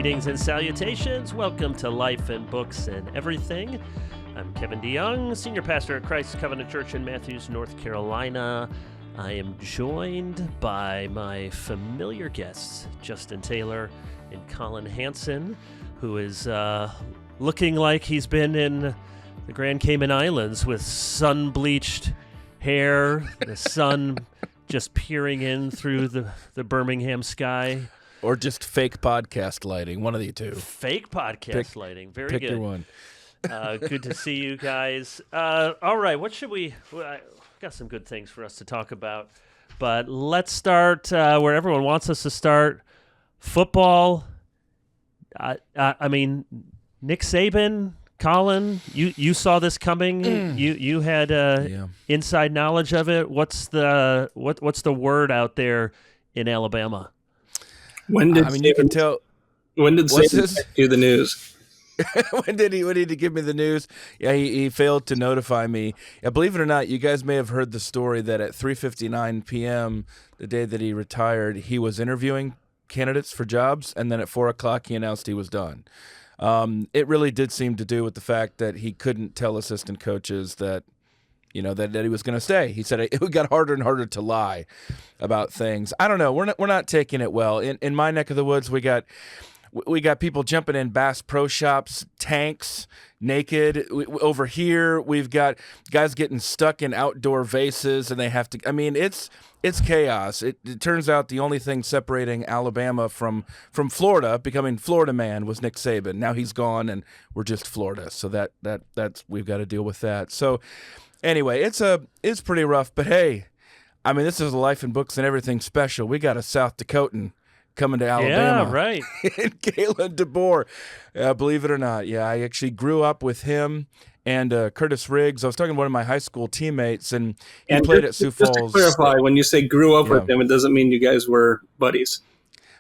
Greetings and salutations. Welcome to Life and Books and Everything. I'm Kevin DeYoung, Senior Pastor at Christ Covenant Church in Matthews, North Carolina. I am joined by my familiar guests, Justin Taylor and Collin Hansen, who is looking like he's been in the Grand Cayman Islands with sun-bleached hair, the sun just peering in through the Birmingham sky. Or just fake podcast lighting, one of the two. Fake podcast lighting, very good. Pick your one. Good to see you guys. All right, what should we... got some good things for us to talk about, but let's start where everyone wants us to start. Football. I mean, Nick Saban, Collin, you saw this coming. You had inside knowledge of it. What's the word out there in Alabama? When did Saban do the news? When did he give me the news? Yeah, he failed to notify me. Yeah, believe it or not, you guys may have heard the story that at 3:59 p.m., the day that he retired, he was interviewing candidates for jobs, and then at 4 o'clock he announced he was done. It really did seem to do with the fact that he couldn't tell assistant coaches that he was going to stay. He said it got harder and harder to lie about things. I don't know. We're not taking it well. In my neck of the woods, we got people jumping in Bass Pro Shops, tanks, naked. Over here, we've got guys getting stuck in outdoor vases, and they have to. I mean, it's chaos. It turns out the only thing separating Alabama from Florida, becoming Florida man, was Nick Saban. Now he's gone, and we're just Florida. So that's we've got to deal with that. So anyway, it's pretty rough. But hey, I mean, this is a Life and Books and Everything special. We got a South Dakotan coming to Alabama. Yeah, right. And Kalen DeBoer, believe it or not. Yeah, I actually grew up with him and Curtis Riggs. I was talking to one of my high school teammates, and he played at Sioux Falls. Just to clarify, when you say grew up with him, it doesn't mean you guys were buddies.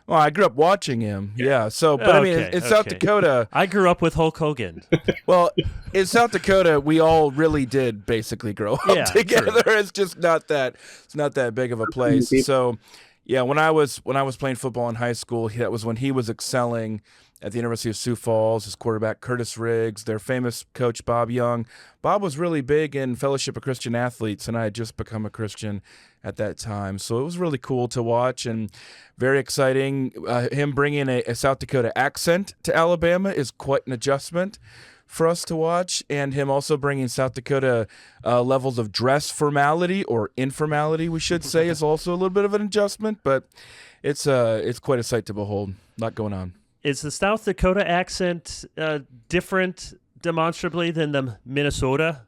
Well, I grew up watching him, yeah. So, but I mean, in South Dakota, I grew up with Hulk Hogan. Well, in South Dakota, we all really did basically grow up together. True. It's just not that. It's not that big of a place. So, yeah, when I was playing football in high school, that was when he was excelling at the University of Sioux Falls. His quarterback Curtis Riggs, their famous coach Bob Young. Bob was really big in Fellowship of Christian Athletes, and I had just become a Christian at that time. So it was really cool to watch and very exciting. Him bringing a South Dakota accent to Alabama is quite an adjustment for us to watch, and him also bringing South Dakota levels of dress formality or informality, we should say, is also a little bit of an adjustment, but it's quite a sight to behold. A lot going on. Is the South Dakota accent different demonstrably than the Minnesota?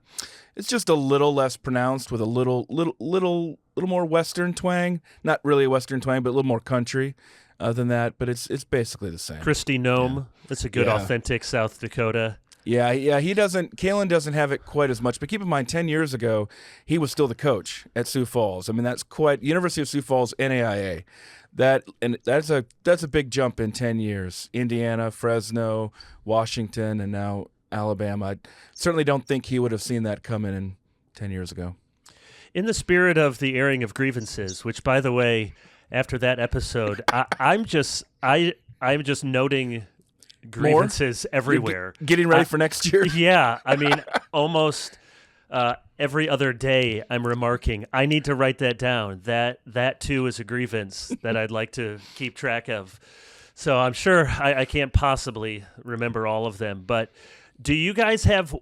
It's just a little less pronounced with a little more Western twang. Not really a Western twang, but a little more country than that. But it's basically the same. Christy Nome. That's a good authentic South Dakota. Yeah. Kalen doesn't have it quite as much. But keep in mind, 10 years ago, he was still the coach at Sioux Falls. I mean, that's quite University of Sioux Falls, NAIA. That's a big jump in 10 years. Indiana, Fresno, Washington, and now Alabama. I certainly don't think he would have seen that coming in 10 years ago. In the spirit of the airing of grievances, which, by the way, after that episode, I'm just noting grievances everywhere. Getting ready for next year? Yeah. I mean, almost every other day I'm remarking, I need to write that down. That too is a grievance that I'd like to keep track of. So I'm sure I can't possibly remember all of them. But do you have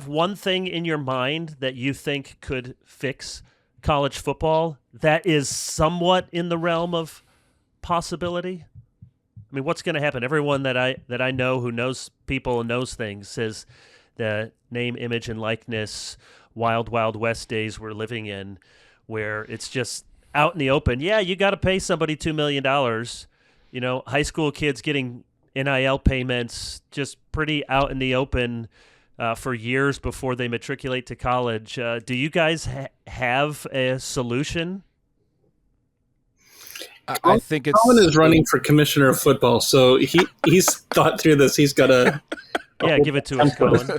one thing in your mind that you think could fix college football that is somewhat in the realm of possibility? I mean, what's going to happen? Everyone that I know who knows people and knows things says the name, image, and likeness, wild, wild west days we're living in, where it's just out in the open. Yeah, you got to pay somebody $2 million. You know, high school kids getting NIL payments just pretty out in the open for years before they matriculate to college. Do you guys have a solution? I think it's... Collin is running for commissioner of football, so he's thought through this. He's got a give it to us, Collin.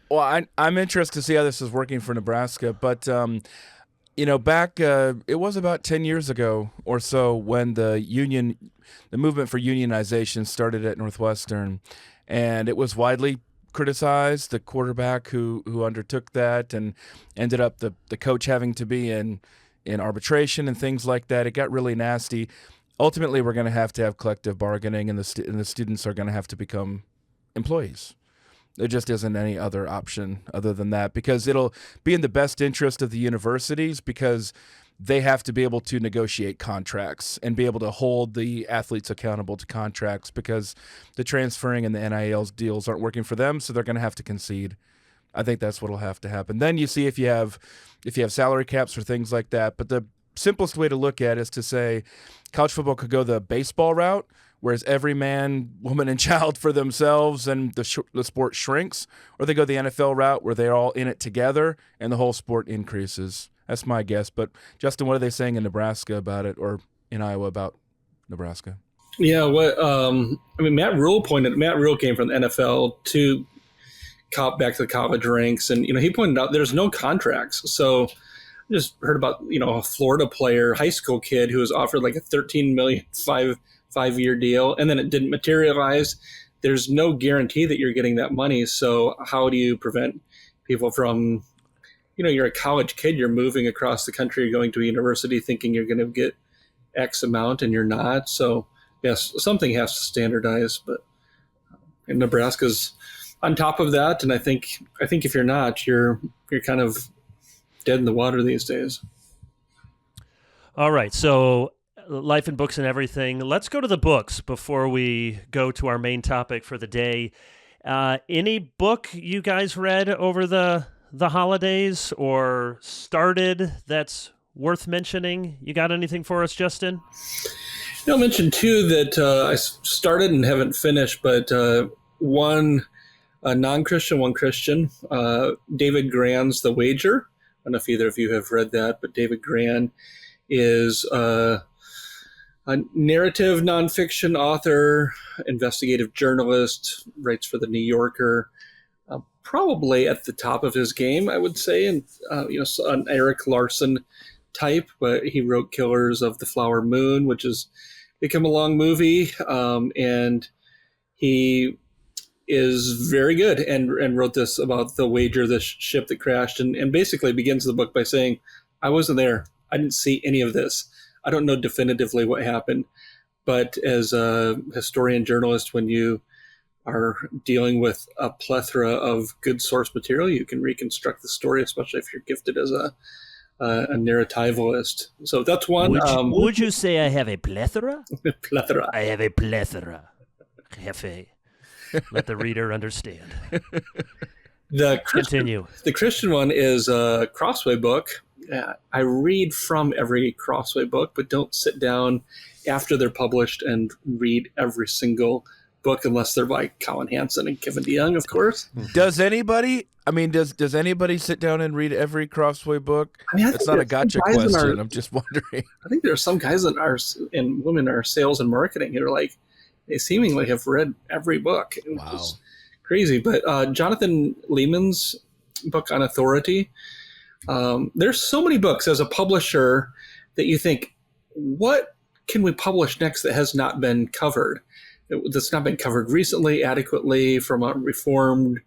Well, I'm interested to see how this is working for Nebraska, but back, it was about 10 years ago or so when the movement for unionization started at Northwestern, and it was widely criticized, the quarterback who undertook that, and ended up the coach having to be in arbitration and things like that. It got really nasty. Ultimately, we're going to have collective bargaining, and the students are going to have to become employees. There just isn't any other option other than that, because it'll be in the best interest of the universities, because they have to be able to negotiate contracts and be able to hold the athletes accountable to contracts, because the transferring and the NIL deals aren't working for them, so they're going to have to concede. I think that's what will have to happen. Then you see if you have salary caps or things like that. But the simplest way to look at it is to say college football could go the baseball route, whereas every man, woman, and child for themselves, and the sport shrinks, or they go the NFL route where they're all in it together and the whole sport increases. That's my guess. But Justin, what are they saying in Nebraska about it, or in Iowa about Nebraska? Yeah, Matt Rule came from the NFL to back to the college ranks, and he pointed out there's no contracts. So I just heard about a Florida player, high school kid, who was offered like a $13 million five-year deal, and then it didn't materialize. There's no guarantee that you're getting that money. So how do you prevent people from, you're a college kid, you're moving across the country, you're going to a university thinking you're going to get X amount and you're not. So yes, something has to standardize, but Nebraska's on top of that. And I think if you're not, you're kind of dead in the water these days. All right. So life and books and everything. Let's go to the books before we go to our main topic for the day. Any book you guys read over the holidays or started that's worth mentioning? You got anything for us, Justin? I'll mention two that I started and haven't finished, but one non-Christian, one Christian. David Grann's The Wager. I don't know if either of you have read that, but David Grann is a narrative nonfiction author, investigative journalist, writes for The New Yorker, probably at the top of his game, I would say, and an Eric Larson type, but he wrote Killers of the Flower Moon, which has become a long movie, and he is very good and wrote this about The Wager, the ship that crashed, and basically begins the book by saying, I wasn't there. I didn't see any of this. I don't know definitively what happened, but as a historian journalist, when you are dealing with a plethora of good source material, you can reconstruct the story, especially if you're gifted as a narrativist. So that's one. Would you say I have a plethora? Plethora. I have a plethora. Jefe. Let the reader understand. Continue. The Christian one is a Crossway book. I read from every Crossway book, but don't sit down after they're published and read every single book unless they're by Colin Hansen and Kevin DeYoung, of course. Does anybody sit down and read every Crossway book? It's not a gotcha question. I'm just wondering. I think there are some guys and women in our sales and marketing who are like, they seemingly have read every book. Wow. It's crazy. But Jonathan Lehman's book on authority, there's so many books as a publisher that you think, what can we publish next that has not been covered? That's not been covered recently, adequately from a Reformed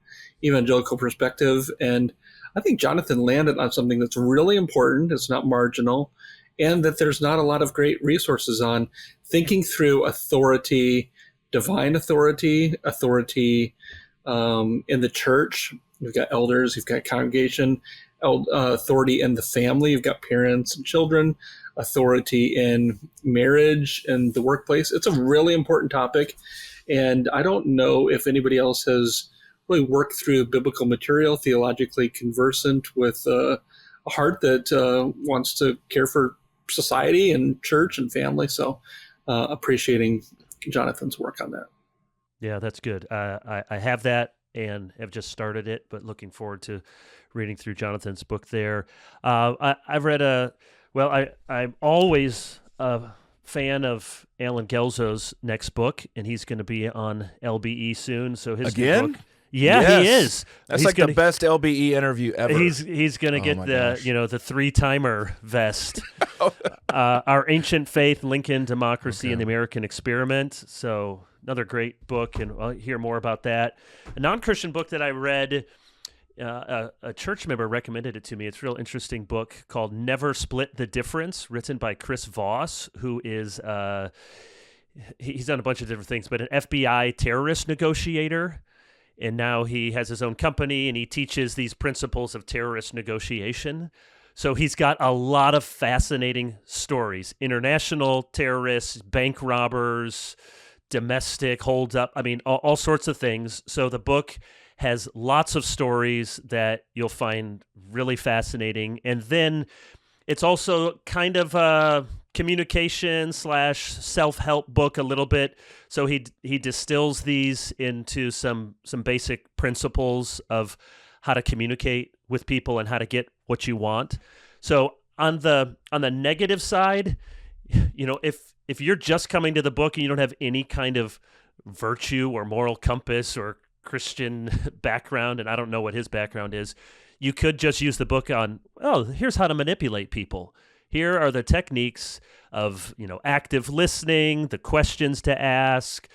evangelical perspective. And I think Jonathan landed on something that's really important. It's not marginal, and that there's not a lot of great resources on thinking through authority, divine authority in the church. You've got elders, you've got congregation, authority in the family, you've got parents and children, authority in marriage and the workplace. It's a really important topic, and I don't know if anybody else has really worked through biblical material, theologically conversant with a heart that wants to care for society and church and family. So appreciating Jonathan's work on that. Yeah, that's good. I have that and have just started it, but looking forward to reading through Jonathan's book there. I've read I'm always a fan of Alan Gelzo's next book, and he's going to be on LBE soon. So his again? book, Yeah, Yes. he is. That's He's like gonna, the best LBE interview ever. He's gonna Oh get my the gosh. the 3-timer vest. Our Ancient Faith, Lincoln, Democracy, and the American Experiment. So another great book, and I'll hear more about that. A non-Christian book that I read. A church member recommended it to me. It's a real interesting book called Never Split the Difference, written by Chris Voss, who is he's done a bunch of different things, but an FBI terrorist negotiator. And now he has his own company, and he teaches these principles of terrorist negotiation. So he's got a lot of fascinating stories. International terrorists, bank robbers, domestic holdup. I mean, all sorts of things. So the book has lots of stories that you'll find really fascinating. And then it's also kind of a communication / self-help book a little bit. So he distills these into some basic principles of how to communicate with people and how to get what you want. So on the negative side, if you're just coming to the book and you don't have any kind of virtue or moral compass or Christian background, and I don't know what his background is, you could just use the book on, here's how to manipulate people. Here are the techniques of, active listening, the questions to ask,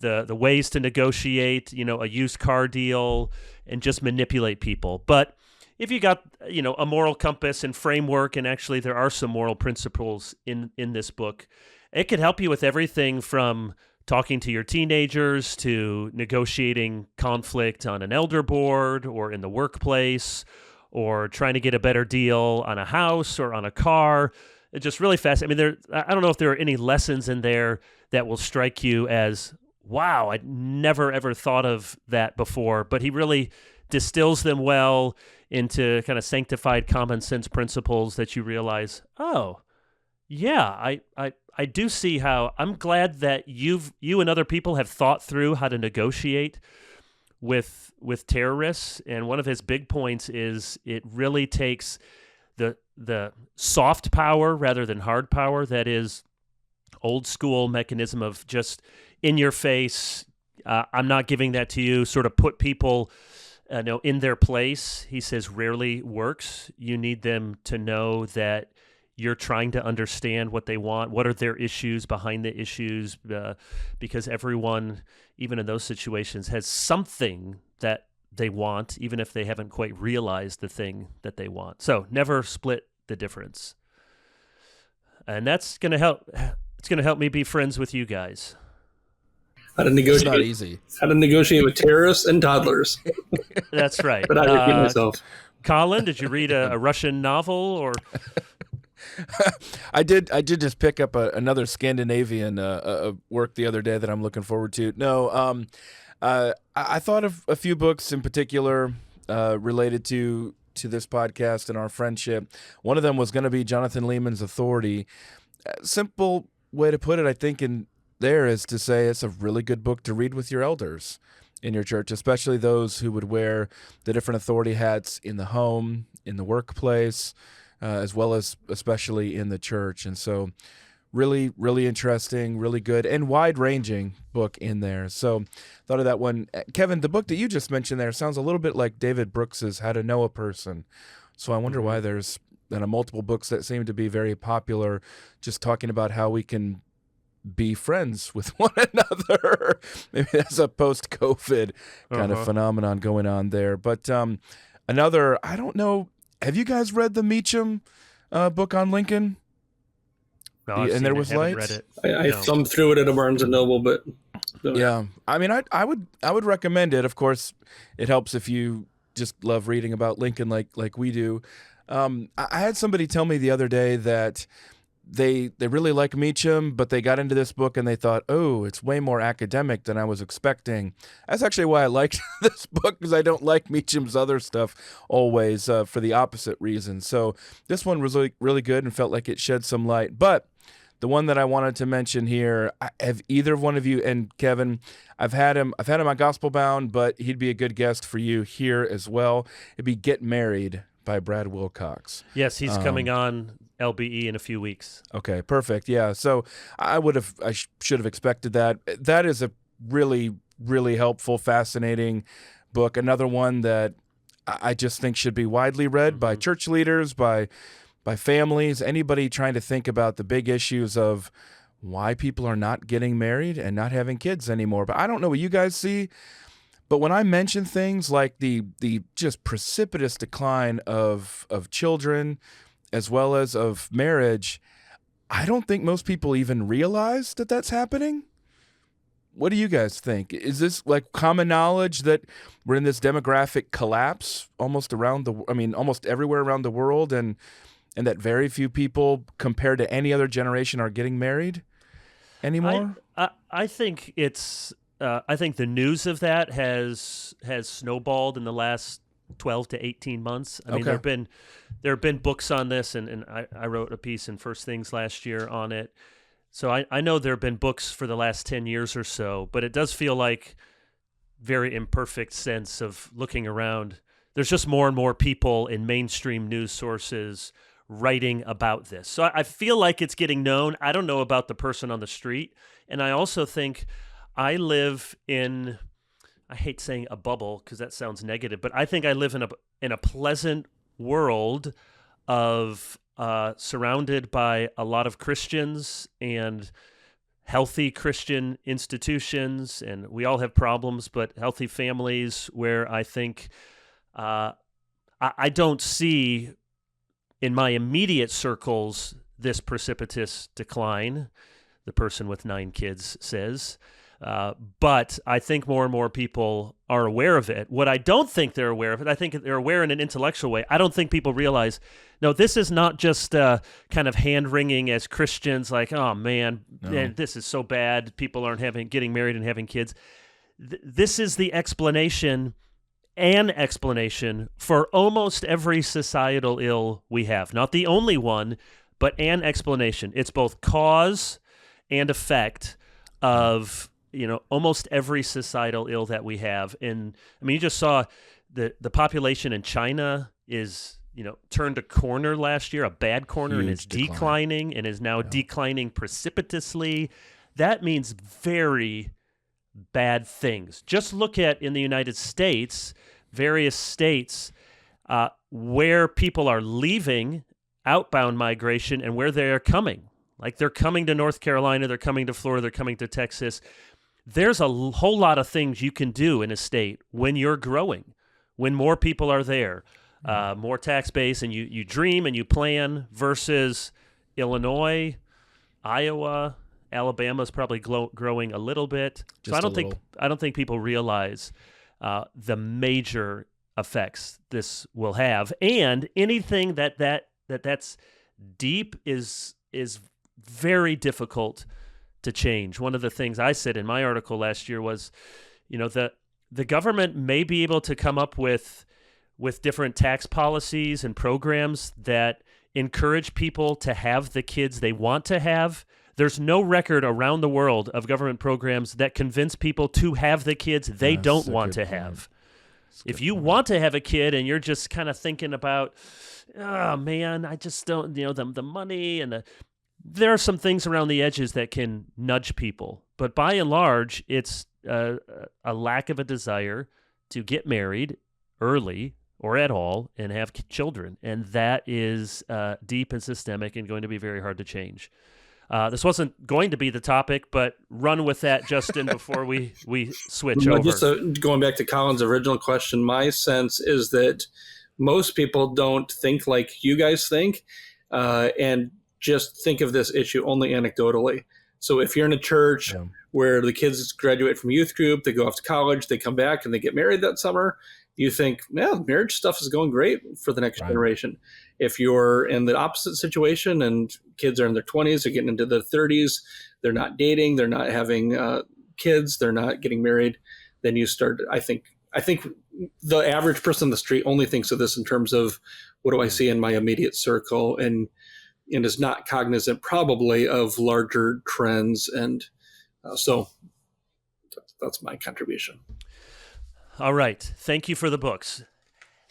the ways to negotiate, a used car deal, and just manipulate people. But if you got, a moral compass and framework, and actually there are some moral principles in this book, it could help you with everything from talking to your teenagers to negotiating conflict on an elder board or in the workplace or trying to get a better deal on a house or on a car. It's just really fast. I mean, I don't know if there are any lessons in there that will strike you as, wow, I'd never, ever thought of that before. But he really distills them well into kind of sanctified common sense principles that you realize, oh, yeah, I do see how. I'm glad that you and other people have thought through how to negotiate with terrorists. And one of his big points is it really takes the soft power rather than hard power. That is old school mechanism of just in your face. I'm not giving that to you. Sort of put people in their place. He says rarely works. You need them to know that you're trying to understand what they want, what are their issues behind the issues, because everyone, even in those situations, has something that they want, even if they haven't quite realized the thing that they want. So never split the difference. And that's going to help. It's going to help me be friends with you guys. How to negotiate? It's not easy. How to negotiate with terrorists and toddlers. That's right. But I repeat myself. Colin, did you read a Russian novel or? I did just pick up another Scandinavian work the other day that I'm looking forward to. No, I thought of a few books in particular related to this podcast and our friendship. One of them was going to be Jonathan Leeman's Authority. Simple way to put it, I think, in there is to say it's a really good book to read with your elders in your church, especially those who would wear the different authority hats in the home, in the workplace, as well as especially in the church. And so really, really interesting, really good, and wide-ranging book in there. So thought of that one. Kevin, the book that you just mentioned there sounds a little bit like David Brooks's How to Know a Person. So I wonder why there's multiple books that seem to be very popular, just talking about how we can be friends with one another. Maybe that's a post-COVID kind of phenomenon going on there. But another, I don't know, have you guys read the Meacham book on Lincoln? No, And There Was Light? Read it. I thumbed through it at a Barnes and Noble, but yeah, I mean, I would recommend it. Of course, it helps if you just love reading about Lincoln like we do. I had somebody tell me the other day that they really like Meacham, but they got into this book and they thought, oh, it's way more academic than I was expecting. That's actually why I liked this book, because I don't like Meacham's other stuff always for the opposite reason. So this one was really good and felt like it shed some light. But the one that I wanted to mention here, have either one of you, and Kevin, I've had him on Gospel Bound, but he'd be a good guest for you here as well. It'd be Get Married by Brad Wilcox. Yes, he's coming on LBE in a few weeks. Okay, perfect. Yeah, so I should have expected that. That is a really, really helpful, fascinating book, another one that I just think should be widely read by church leaders, by families, anybody trying to think about the big issues of why people are not getting married and not having kids anymore. But I don't know what you guys see, but when I mention things like the just precipitous decline of children as well as of marriage, I don't think most people even realize that that's happening. What do you guys think? Is this like common knowledge that we're in this demographic collapse almost everywhere around the world, and that very few people compared to any other generation are getting married anymore? I think it's I think the news of that has snowballed in the last 12 to 18 months. I mean, there have been books on this, and I wrote a piece in First Things last year on it. So I know there have been books for the last 10 years or so, but it does feel like very imperfect sense of looking around. There's just more and more people in mainstream news sources writing about this. So I feel like it's getting known. I don't know about the person on the street. And I also think I live in, I hate saying a bubble because that sounds negative, but I think I live in a pleasant world of surrounded by a lot of Christians and healthy Christian institutions, and we all have problems, but healthy families where I think I don't see in my immediate circles this precipitous decline, the person with 9 kids says. But I think more and more people are aware of it. What I don't think they're aware of it, I think they're aware in an intellectual way. I don't think people realize, no, this is not just kind of hand-wringing as Christians, like, oh, man, this is so bad. People aren't getting married and having kids. This is the explanation for almost every societal ill we have. Not the only one, but an explanation. It's both cause and effect of almost every societal ill that we have. And I mean, you just saw the population in China is, turned a corner last year, a bad corner, and is declining and is now declining precipitously. That means very bad things. Just look at in the United States, various states where people are leaving outbound migration and where they are coming. Like they're coming to North Carolina, they're coming to Florida, they're coming to Texas. There's a whole lot of things you can do in a state when you're growing, when more people are there, more tax base, and you dream and you plan versus Illinois, Iowa, Alabama is probably growing a little bit. So I don't think people realize the major effects this will have, and anything that's deep is very difficult to change. One of the things I said in my article last year was, the government may be able to come up with different tax policies and programs that encourage people to have the kids they want to have. There's no record around the world of government programs that convince people to have the kids they don't want to have. If you want to have a kid and you're just kind of thinking about, oh man, I just don't, the money and there are some things around the edges that can nudge people. But by and large, it's a lack of a desire to get married early or at all and have children. And that is deep and systemic and going to be very hard to change. This wasn't going to be the topic, but run with that, Justin, before we switch over. Just going back to Colin's original question, my sense is that most people don't think like you guys think, and just think of this issue only anecdotally. So if you're in a church where the kids graduate from youth group, they go off to college, they come back and they get married that summer, you think, yeah, marriage stuff is going great for the next generation. If you're in the opposite situation and kids are in their 20s, they're getting into their 30s, they're not dating, they're not having kids, they're not getting married, then you start, I think the average person on the street only thinks of this in terms of what do I see in my immediate circle, and is not cognizant probably of larger trends. And so that's my contribution. All right. Thank you for the books.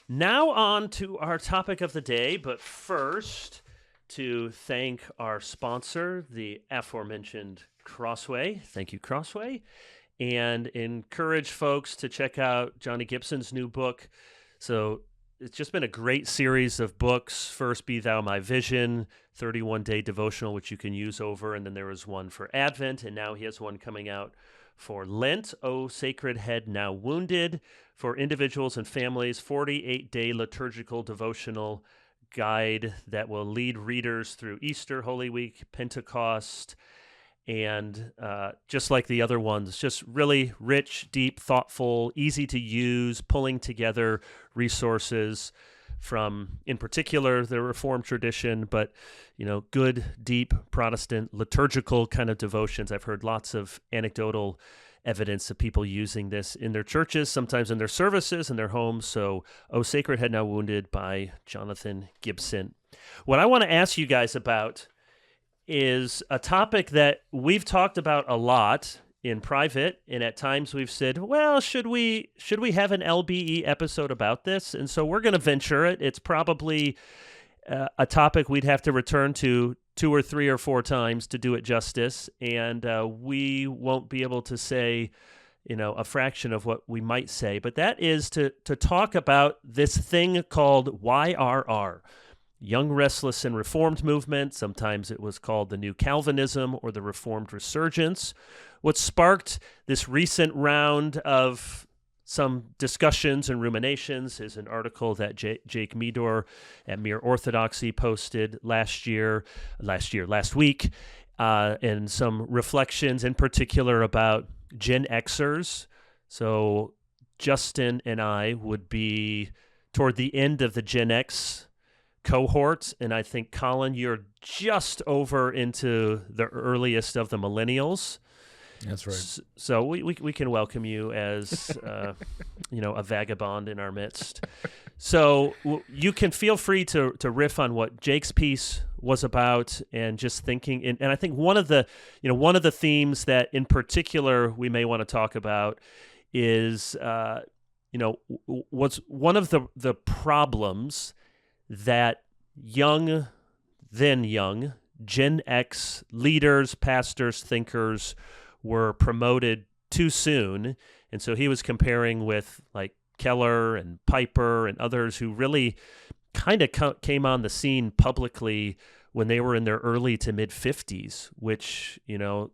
Now on to our topic of the day, but first to thank our sponsor, the aforementioned Crossway. Thank you, Crossway. and encourage folks to check out Johnny Gibson's new book. So it's just been a great series of books. First, Be Thou My Vision, 31-day devotional, which you can use over, and then there was one for Advent, and now he has one coming out for Lent, O Sacred Head Now Wounded, for individuals and families, 48-day liturgical devotional guide that will lead readers through Easter, Holy Week, Pentecost, and just like the other ones, just really rich, deep, thoughtful, easy to use, pulling together resources from, in particular, the Reformed tradition, but, good, deep Protestant liturgical kind of devotions. I've heard lots of anecdotal evidence of people using this in their churches, sometimes in their services, in their homes. So, O Sacred Head Now Wounded by Jonathan Gibson. What I want to ask you guys about is a topic that we've talked about a lot in private, and at times we've said, well, should we have an LBE episode about this? And so we're going to venture it. It's probably a topic we'd have to return to 2 or 3 or 4 times to do it justice, and we won't be able to say, a fraction of what we might say. But that is to talk about this thing called YRR. Young, Restless, and Reformed movement. Sometimes it was called the New Calvinism or the Reformed Resurgence. What sparked this recent round of some discussions and ruminations is an article that Jake Meador at Mere Orthodoxy posted last week, and some reflections in particular about Gen Xers. So Justin and I would be toward the end of the Gen X cohort, and I think, Collin, you're just over into the earliest of the millennials. That's right. So we can welcome you as a vagabond in our midst. So you can feel free to riff on what Jake's piece was about, and just thinking. And I think one of the themes that in particular we may want to talk about is what's one of the problems that young Gen X leaders, pastors, thinkers were promoted too soon. And so he was comparing with like Keller and Piper and others who really kind of came on the scene publicly when they were in their early to mid 50s, which,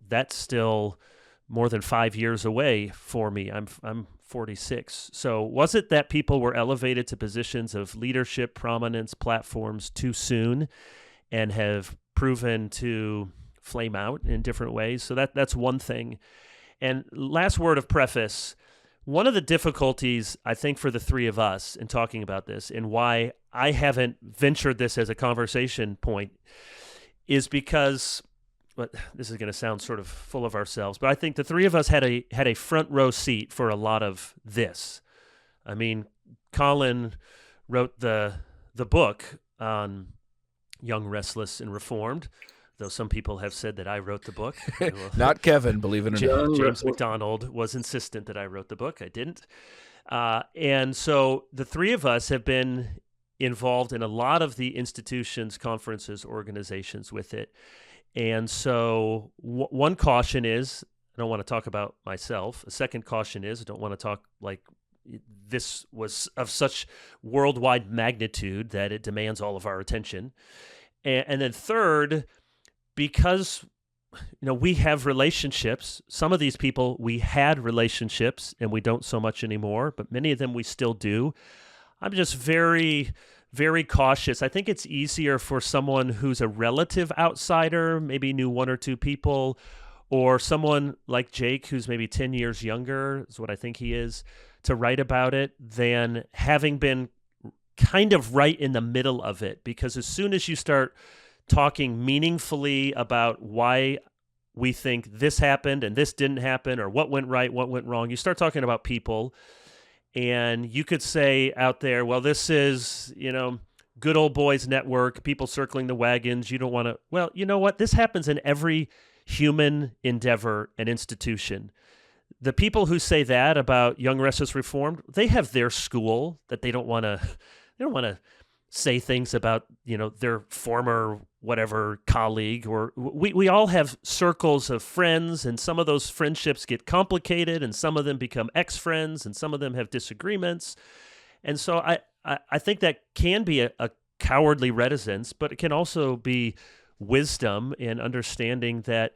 that's still more than 5 years away for me. I'm 46. So was it that people were elevated to positions of leadership, prominence, platforms too soon, and have proven to flame out in different ways? So that's one thing. And last word of preface, one of the difficulties, I think, for the three of us in talking about this, and why I haven't ventured this as a conversation point, is because, but this is going to sound sort of full of ourselves, but I think the three of us had a front row seat for a lot of this. I mean, Collin wrote the book on Young, Restless, and Reformed, though some people have said that I wrote the book. Not Kevin, believe it or not. James McDonald was insistent that I wrote the book. I didn't. And so the three of us have been involved in a lot of the institutions, conferences, organizations with it. And so one caution is, I don't want to talk about myself. A second caution is, I don't want to talk like this was of such worldwide magnitude that it demands all of our attention. And then third, because we have relationships, some of these people, we had relationships and we don't so much anymore, but many of them we still do. I'm just very, very cautious. I think it's easier for someone who's a relative outsider, maybe knew 1 or 2 people, or someone like Jake, who's maybe 10 years younger, is what I think he is, to write about it, than having been kind of right in the middle of it. Because as soon as you start talking meaningfully about why we think this happened and this didn't happen, or what went right, what went wrong, you start talking about people. And you could say out there, well, this is, good old boys network, people circling the wagons. You don't want to, well, you know what? This happens in every human endeavor and institution. The people who say that about Young, Restless, Reformed, they have their school that they don't want to say things about, their former whatever colleague, or we all have circles of friends, and some of those friendships get complicated, and some of them become ex-friends, and some of them have disagreements. And so I think that can be a cowardly reticence, but it can also be wisdom in understanding that,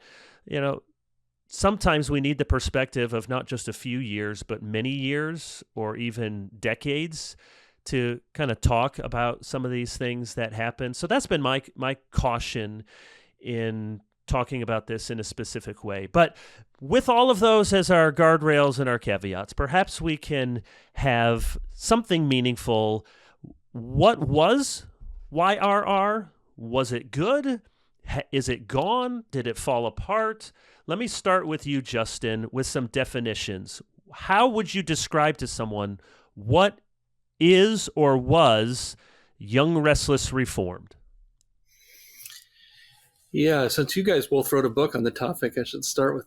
sometimes we need the perspective of not just a few years, but many years or even decades to kind of talk about some of these things that happen. So that's been my caution in talking about this in a specific way. But with all of those as our guardrails and our caveats, perhaps we can have something meaningful. What was YRR? Was it good? Is it gone? Did it fall apart? Let me start with you, Justin, with some definitions. How would you describe to someone what is or was Young, Restless, Reformed? Yeah, since you guys both wrote a book on the topic, I should start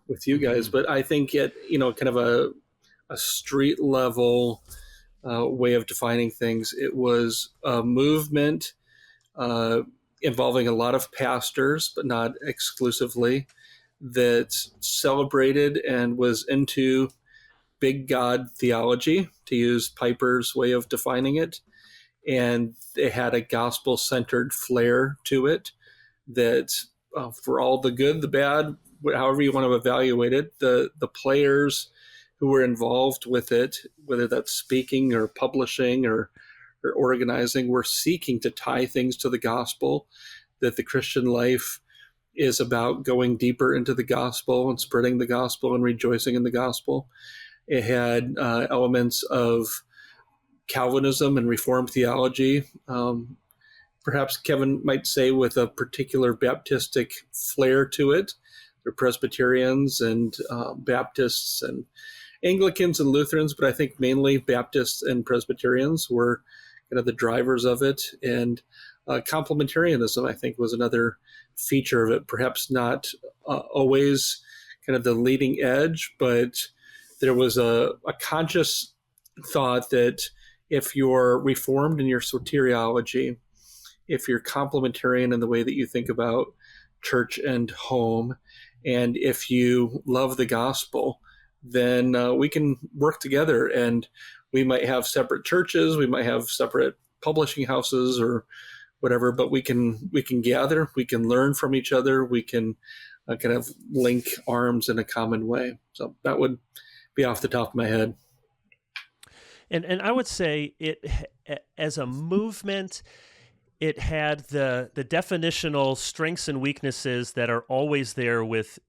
with you guys. But I think at kind of a street level way of defining things, it was a movement involving a lot of pastors, but not exclusively, that celebrated and was into big God theology, to use Piper's way of defining it. And it had a gospel-centered flair to it that for all the good, the bad, however you want to evaluate it, the players who were involved with it, whether that's speaking or publishing or organizing, were seeking to tie things to the gospel, that the Christian life is about going deeper into the gospel and spreading the gospel and rejoicing in the gospel. It had elements of Calvinism and Reformed theology, perhaps Kevin might say with a particular Baptistic flair to it. They're Presbyterians and Baptists and Anglicans and Lutherans, but I think mainly Baptists and Presbyterians were kind of the drivers of it. And complementarianism, I think, was another feature of it, perhaps not always kind of the leading edge, but there was a conscious thought that if you're Reformed in your soteriology, if you're complementarian in the way that you think about church and home, and if you love the gospel, then we can work together. And we might have separate churches, we might have separate publishing houses or whatever, but we can gather, we can learn from each other, we can kind of link arms in a common way. So that would be off the top of my head. And I would say it, as a movement, it had the definitional strengths and weaknesses that are always there with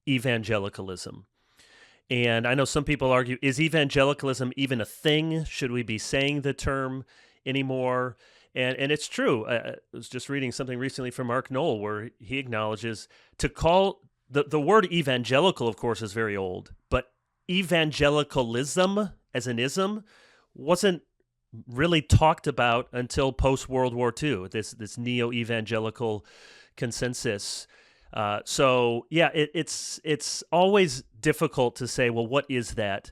evangelicalism. And I know some people argue, is evangelicalism even a thing? Should we be saying the term anymore? And it's true. I was just reading something recently from Mark Knoll where he acknowledges to call the word evangelical, of course, is very old, but evangelicalism as an ism wasn't really talked about until post-World War II, this neo-evangelical consensus. So yeah, it's always difficult to say, well, what is that?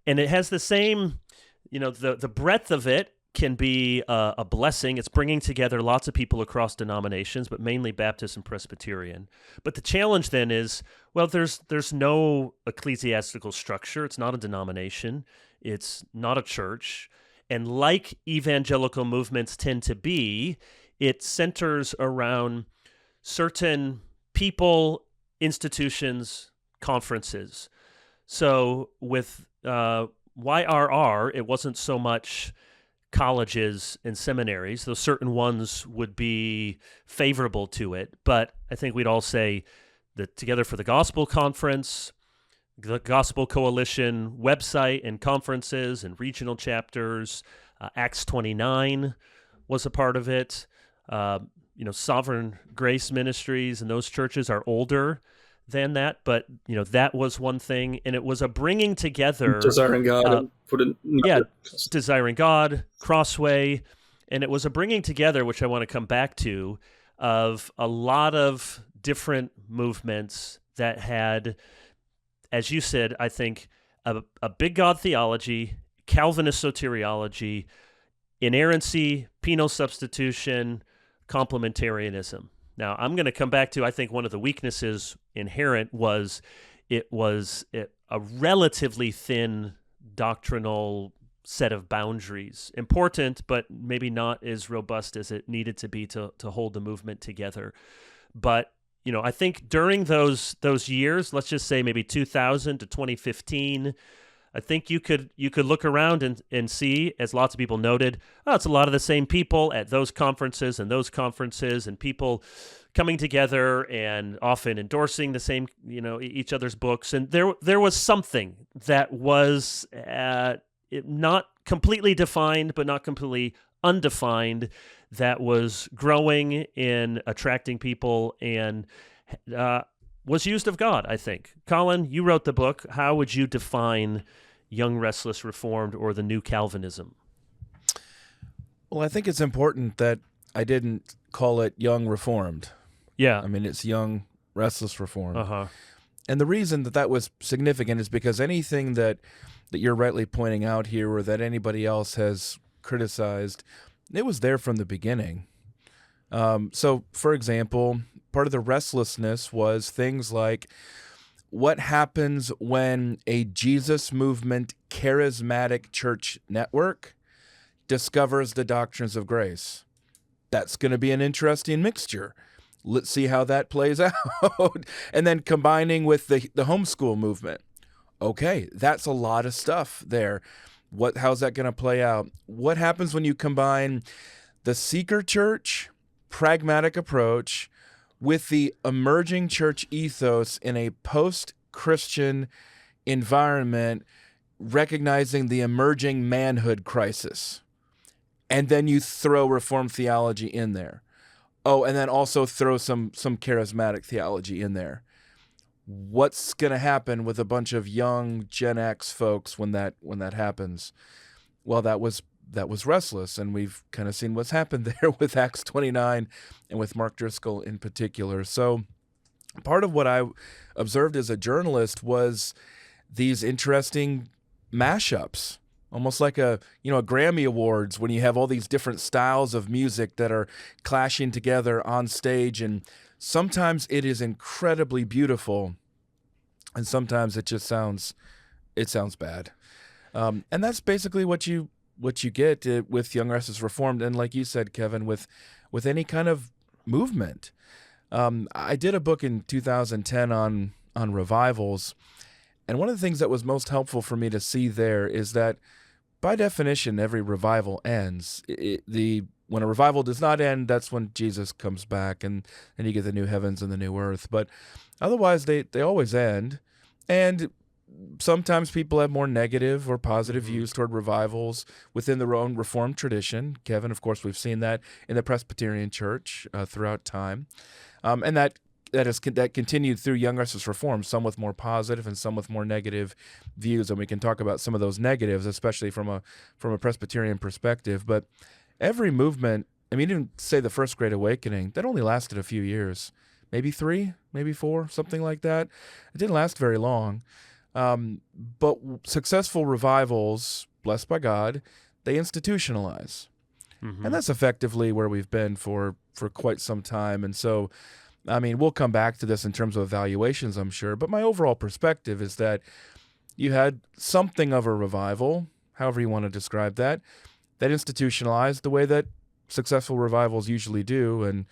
And it has the same, the breadth of it can be a blessing. It's bringing together lots of people across denominations, but mainly Baptist and Presbyterian. But the challenge then is, well, there's no ecclesiastical structure. It's not a denomination. It's not a church. And like evangelical movements tend to be, it centers around certain people, institutions, conferences. So with YRR, it wasn't so much colleges and seminaries, though certain ones would be favorable to it. But I think we'd all say that Together for the Gospel Conference, the Gospel Coalition website and conferences and regional chapters, Acts 29 was a part of it. Sovereign Grace Ministries and those churches are older than that, but that was one thing, and it was a bringing together. Desiring God, Desiring God, Crossway, and it was a bringing together, which I want to come back to, of a lot of different movements that had, as you said, I think a big God theology, Calvinist soteriology, inerrancy, penal substitution, complementarianism. Now, I'm going to come back to, I think one of the weaknesses inherent was it was a relatively thin doctrinal set of boundaries. Important, but maybe not as robust as it needed to be to hold the movement together. But I think during those years, let's just say maybe 2000 to 2015, I think you could look around and see, as lots of people noted, it's a lot of the same people at those conferences and people coming together and often endorsing the same, each other's books. And there was something that was not completely defined, but not completely undefined, that was growing in attracting people and was used of God, I think. Collin, you wrote the book. How would you define Young, Restless, Reformed, or the New Calvinism? Well, I think it's important that I didn't call it Young Reformed. Yeah. I mean, it's Young, Restless, Reformed. Uh-huh. And the reason that was significant is because anything that you're rightly pointing out here or that anybody else has criticized, it was there from the beginning. So, for example, part of the restlessness was things like, what happens when a Jesus movement charismatic church network discovers the doctrines of grace? That's going to be an interesting mixture. Let's see how that plays out. And then combining with the homeschool movement. Okay, that's a lot of stuff there. How's that going to play out? What happens when you combine the seeker church pragmatic approach with the emerging church ethos in a post-Christian environment, recognizing the emerging manhood crisis? And then you throw Reformed theology in there. Oh, and then also throw some charismatic theology in there. What's going to happen with a bunch of young Gen X folks when that happens? Well, that was Restless, and we've kind of seen what's happened there with Acts 29 and with Mark Driscoll in particular. So part of what I observed as a journalist was these interesting mashups, almost like a Grammy Awards when you have all these different styles of music that are clashing together on stage, and sometimes it is incredibly beautiful, and sometimes it just sounds bad. And that's basically what you get with Young, Restless, Reformed, and like you said, Kevin, with any kind of movement. I did a book in 2010 on revivals, and one of the things that was most helpful for me to see there is that, by definition, every revival ends. When a revival does not end, that's when Jesus comes back, and you get the new heavens and the new earth. But otherwise, they always end. And sometimes people have more negative or positive views toward revivals within their own Reformed tradition. Kevin, of course, we've seen that in the Presbyterian Church throughout time. And that continued through Young, Restless, Reformed, some with more positive and some with more negative views. And we can talk about some of those negatives, especially from a Presbyterian perspective. But every movement, even say the First Great Awakening, that only lasted a few years, maybe 3, maybe 4, something like that. It didn't last very long. But successful revivals, blessed by God, they institutionalize. Mm-hmm. And that's effectively where we've been for quite some time. And so, we'll come back to this in terms of evaluations, I'm sure. But my overall perspective is that you had something of a revival, however you want to describe that institutionalized the way that successful revivals usually do. And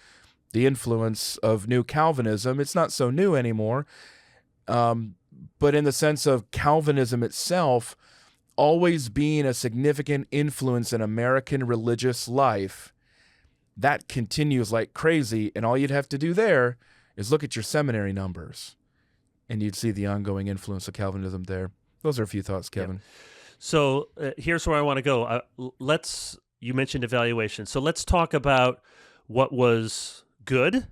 the influence of New Calvinism, it's not so new anymore. But in the sense of Calvinism itself always being a significant influence in American religious life, that continues like crazy. And all you'd have to do there is look at your seminary numbers, and you'd see the ongoing influence of Calvinism there. Those are a few thoughts, Kevin. Yeah. So here's where I want to go. You mentioned evaluation. So let's talk about what was good.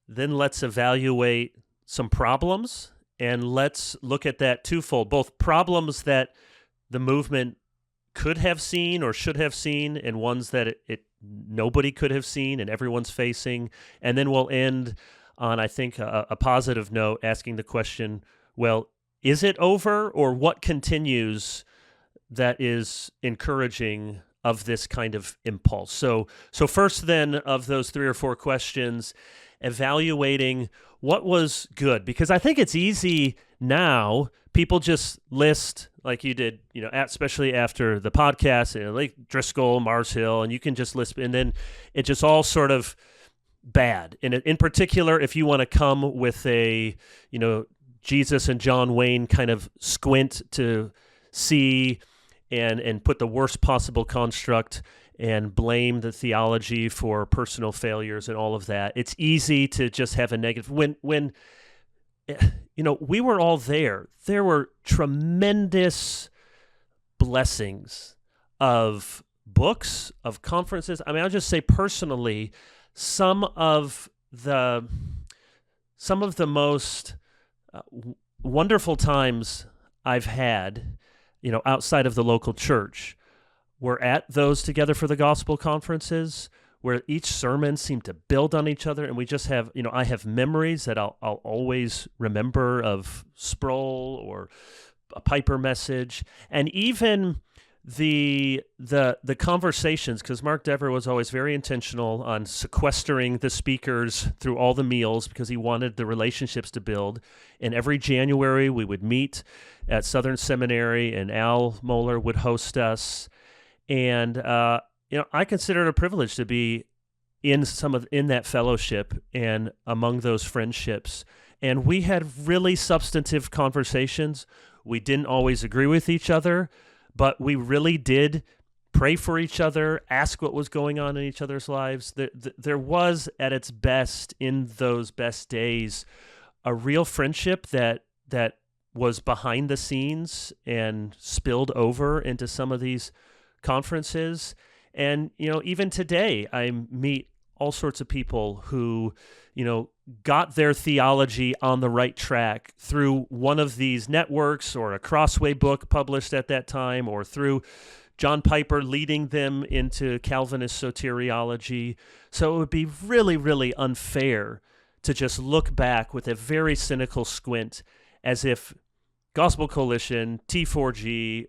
Then let's evaluate some problems. And let's look at that twofold, both problems that the movement could have seen or should have seen, and ones that nobody could have seen and everyone's facing. And then we'll end on, I think, a positive note, asking the question, well, is it over, or what continues that is encouraging of this kind of impulse. So first then, of those 3 or 4 questions, evaluating what was good, because I think it's easy now. People just list, like you did, especially after the podcast, like Driscoll, Mars Hill, and you can just list, and then it just all sort of bad. And in particular, if you want to come with a, Jesus and John Wayne kind of squint to see and put the worst possible construct and blame the theology for personal failures and all of that, it's easy to just have a negative. When we were all there were tremendous blessings of books, of conferences. I mean, I'll just say personally, some of the most wonderful times I've had, outside of the local church, were at those Together for the Gospel conferences, where each sermon seemed to build on each other, and we just have, I have memories that I'll always remember of Sproul or a Piper message, and even the conversations, because Mark Dever was always very intentional on sequestering the speakers through all the meals because he wanted the relationships to build. And every January we would meet at Southern Seminary, and Al Mohler would host us. And I consider it a privilege to be in that fellowship and among those friendships. And we had really substantive conversations. We didn't always agree with each other, but we really did pray for each other, ask what was going on in each other's lives. There was, at its best, in those best days, a real friendship that was behind the scenes and spilled over into some of these conferences. And, even today, I meet all sorts of people who, got their theology on the right track through one of these networks, or a Crossway book published at that time, or through John Piper leading them into Calvinist soteriology. So it would be really, really unfair to just look back with a very cynical squint as if Gospel Coalition, T4G,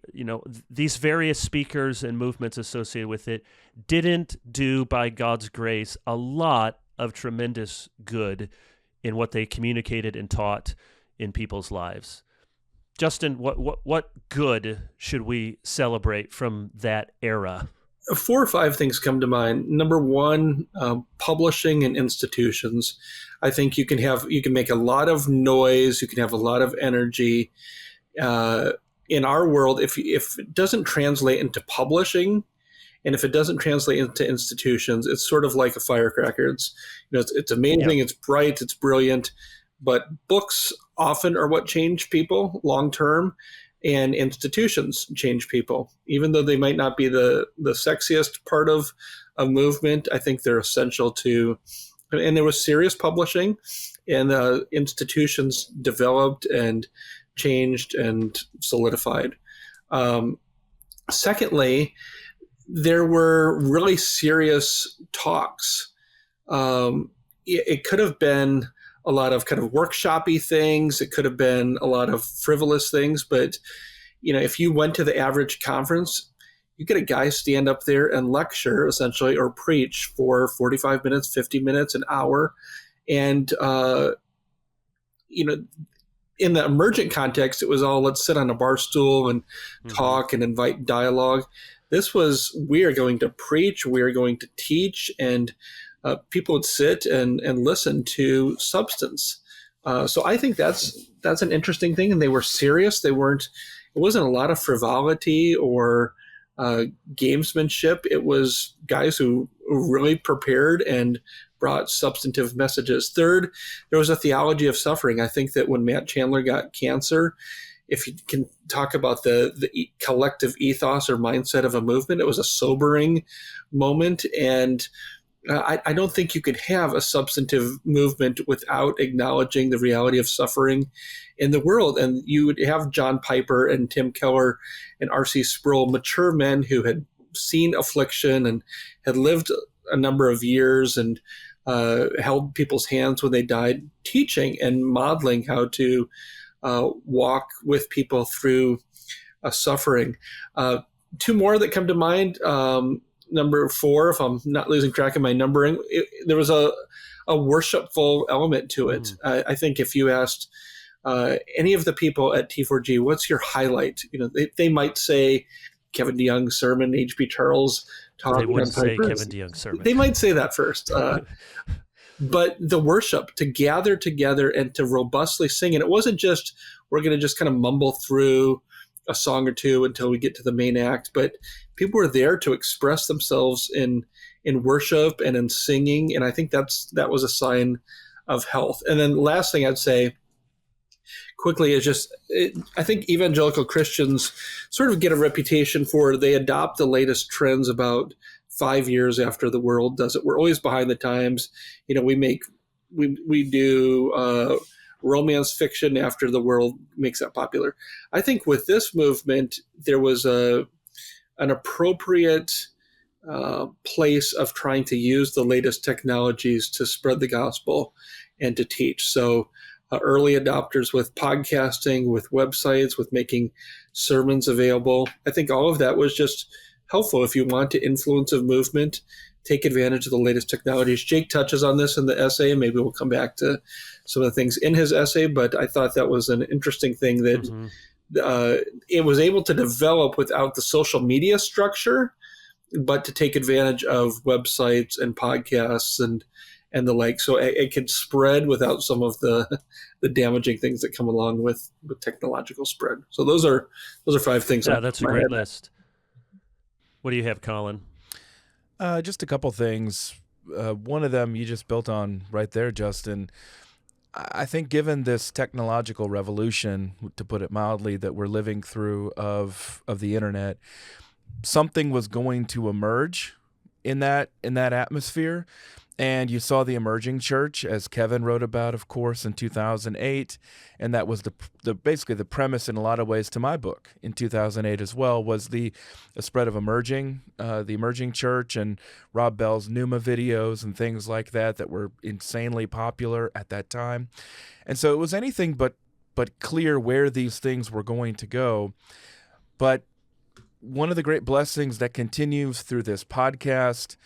these various speakers and movements associated with it didn't do, by God's grace, a lot of tremendous good in what they communicated and taught in people's lives. Justin, what good should we celebrate from that era? 4 or 5 things come to mind. Number one, publishing and institutions. I think you can make a lot of noise, you can have a lot of energy. In our world, if it doesn't translate into publishing, and if it doesn't translate into institutions, it's sort of like a firecracker. It's amazing, It's bright, it's brilliant, but books often are what change people long term, and institutions change people. Even though they might not be the sexiest part of a movement, I think they're essential to. And there was serious publishing, and institutions developed and changed and solidified. Secondly, there were really serious talks. It could have been a lot of kind of workshop-y things. It could have been a lot of frivolous things. But, if you went to the average conference, you get a guy stand up there and lecture, essentially, or preach for 45 minutes, 50 minutes, an hour. And, in the emergent context, it was all, let's sit on a bar stool and talk and invite dialogue. This was, we are going to preach, we are going to teach, and people would sit and listen to substance. So I think that's an interesting thing. And they were serious. It wasn't a lot of frivolity or gamesmanship. It was guys who really prepared and brought substantive messages. Third, there was a theology of suffering. I think that when Matt Chandler got cancer, if you can talk about the collective ethos or mindset of a movement, it was a sobering moment. And I don't think you could have a substantive movement without acknowledging the reality of suffering in the world. And you would have John Piper and Tim Keller and R.C. Sproul, mature men who had seen affliction and had lived a number of years and held people's hands when they died, teaching and modeling how to walk with people through suffering. two more that come to mind. Number 4, if I'm not losing track of my numbering, there was a worshipful element to it. I think if you asked any of the people at T4G, what's your highlight? They might say Kevin DeYoung's sermon, H.B. Charles talk. They wouldn't say Kevin DeYoung's sermon. They might say that first. But the worship, to gather together and to robustly sing, and it wasn't just, we're going to just kind of mumble through a song or two until we get to the main act, but people were there to express themselves in worship and in singing, and I think that was a sign of health. And then last thing I'd say quickly is just, I think evangelical Christians sort of get a reputation for, they adopt the latest trends about 5 years after the world does it. We're always behind the times. We do romance fiction after the world makes that popular. I think with this movement, there was an appropriate place of trying to use the latest technologies to spread the gospel and to teach. So early adopters with podcasting, with websites, with making sermons available. I think all of that was just helpful. If you want to influence a movement, take advantage of the latest technologies. Jake touches on this in the essay, and maybe we'll come back to some of the things in his essay, but I thought that was an interesting thing that it was able to develop without the social media structure, but to take advantage of websites and podcasts and the like. So it could spread without some of the damaging things that come along with technological spread. So those are 5 things. Yeah, that's a great list. What do you have, Collin? Just a couple things. One of them you just built on right there, Justin. I think given this technological revolution, to put it mildly, that we're living through of the internet, something was going to emerge in that atmosphere. And you saw the emerging church, as Kevin wrote about, of course, in 2008, and that was basically the premise in a lot of ways to my book in 2008 as well, was the spread of the emerging church and Rob Bell's Pneuma videos and things like that were insanely popular at that time. And so it was anything but clear where these things were going to go. But one of the great blessings that continues through this podcast,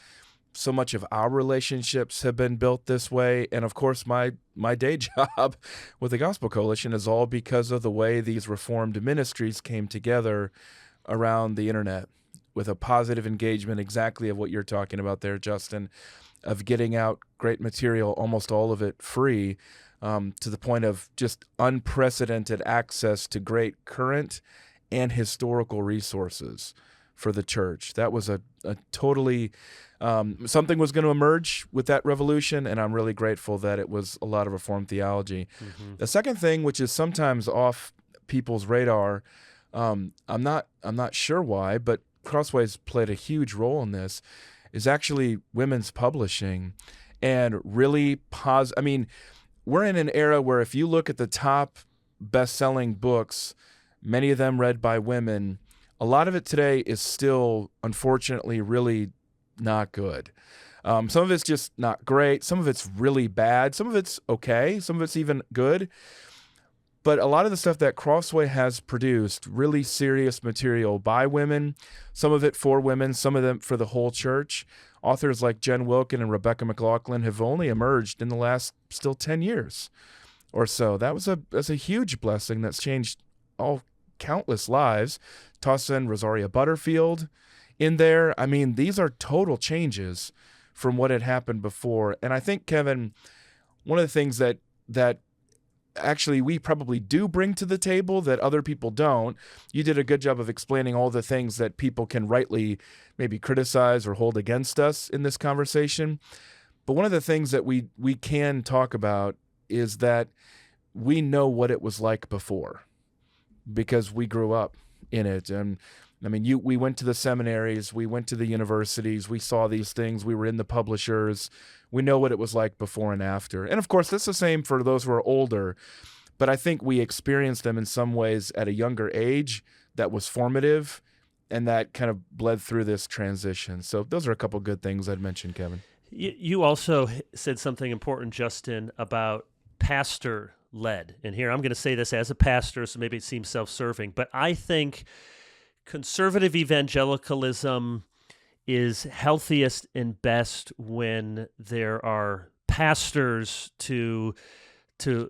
so much of our relationships have been built this way. And of course, my day job with the Gospel Coalition is all because of the way these Reformed ministries came together around the internet with a positive engagement, exactly of what you're talking about there, Justin, of getting out great material, almost all of it free, to the point of just unprecedented access to great current and historical resources for the church. That was a totally something was going to emerge with that revolution, and I'm really grateful that it was a lot of Reformed theology. Mm-hmm. The second thing, which is sometimes off people's radar, I'm not sure why, but Crossway's played a huge role in this, is actually women's publishing, and really I mean, we're in an era where if you look at the top best-selling books, many of them read by women, a lot of it today is still, unfortunately, really not good. Some of it's just not great. Some of it's really bad. Some of it's okay. Some of it's even good. But a lot of the stuff that Crossway has produced, really serious material by women, some of it for women, some of them for the whole church. Authors like Jen Wilkin and Rebecca McLaughlin have only emerged in the last still 10 years or so. That's a huge blessing that's changed countless lives. Toss in Rosaria Butterfield in there. I mean, these are total changes from what had happened before. And I think, Kevin, one of the things that actually we probably do bring to the table that other people don't, you did a good job of explaining all the things that people can rightly maybe criticize or hold against us in this conversation. But one of the things that we can talk about is that we know what it was like before because we grew up in it. And I mean, we went to the seminaries, we went to the universities, we saw these things, we were in the publishers, we know what it was like before and after. And of course, that's the same for those who are older, but I think we experienced them in some ways at a younger age that was formative, and that kind of bled through this transition. So those are a couple good things I'd mention, Kevin. You also said something important, Justin, about pastor-led. And here I'm going to say this as a pastor, so maybe it seems self-serving, but I think conservative evangelicalism is healthiest and best when there are pastors to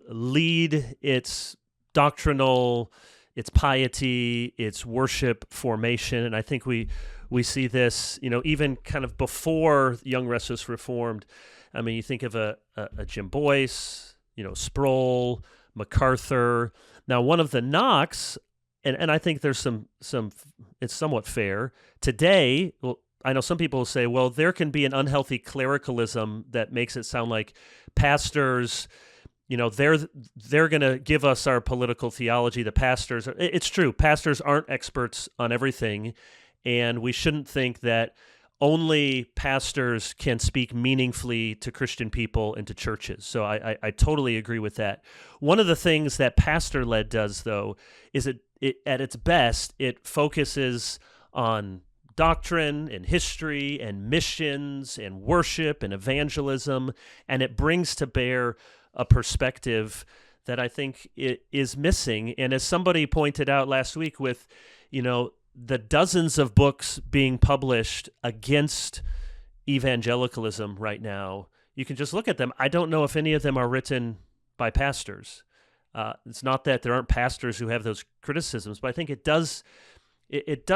lead its doctrinal, its piety, its worship formation. And I think we see this, even kind of before Young, Restless, Reformed. I mean, you think of a Jim Boyce, Sproul, MacArthur. Now, one of the knocks, and I think there's some it's somewhat fair today. Well, I know some people say, well, there can be an unhealthy clericalism that makes it sound like pastors, they're going to give us our political theology. The pastors, it's true, pastors aren't experts on everything, and we shouldn't think that only pastors can speak meaningfully to Christian people and to churches. So I totally agree with that. One of the things that pastor-led does, though, is it at its best, it focuses on doctrine and history and missions and worship and evangelism, and it brings to bear a perspective that I think it is missing. And as somebody pointed out last week with, the dozens of books being published against evangelicalism right now, you can just look at them. I don't know if any of them are written by pastors. It's not that there aren't pastors who have those criticisms, but I think it does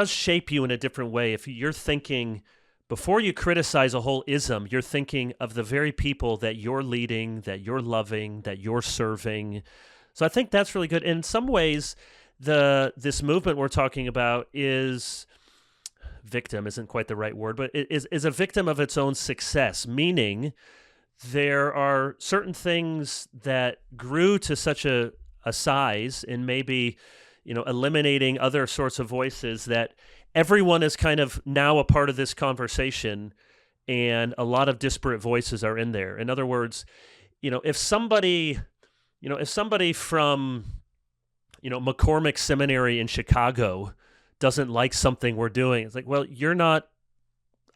shape you in a different way. If you're thinking, before you criticize a whole ism, you're thinking of the very people that you're leading, that you're loving, that you're serving. So I think that's really good. In some ways, this movement we're talking about is victim isn't quite the right word, but it is a victim of its own success, meaning there are certain things that grew to such a size and maybe eliminating other sorts of voices that everyone is kind of now a part of this conversation, and a lot of disparate voices are in there. In other words, if somebody from McCormick Seminary in Chicago doesn't like something we're doing, it's like, well, you're not,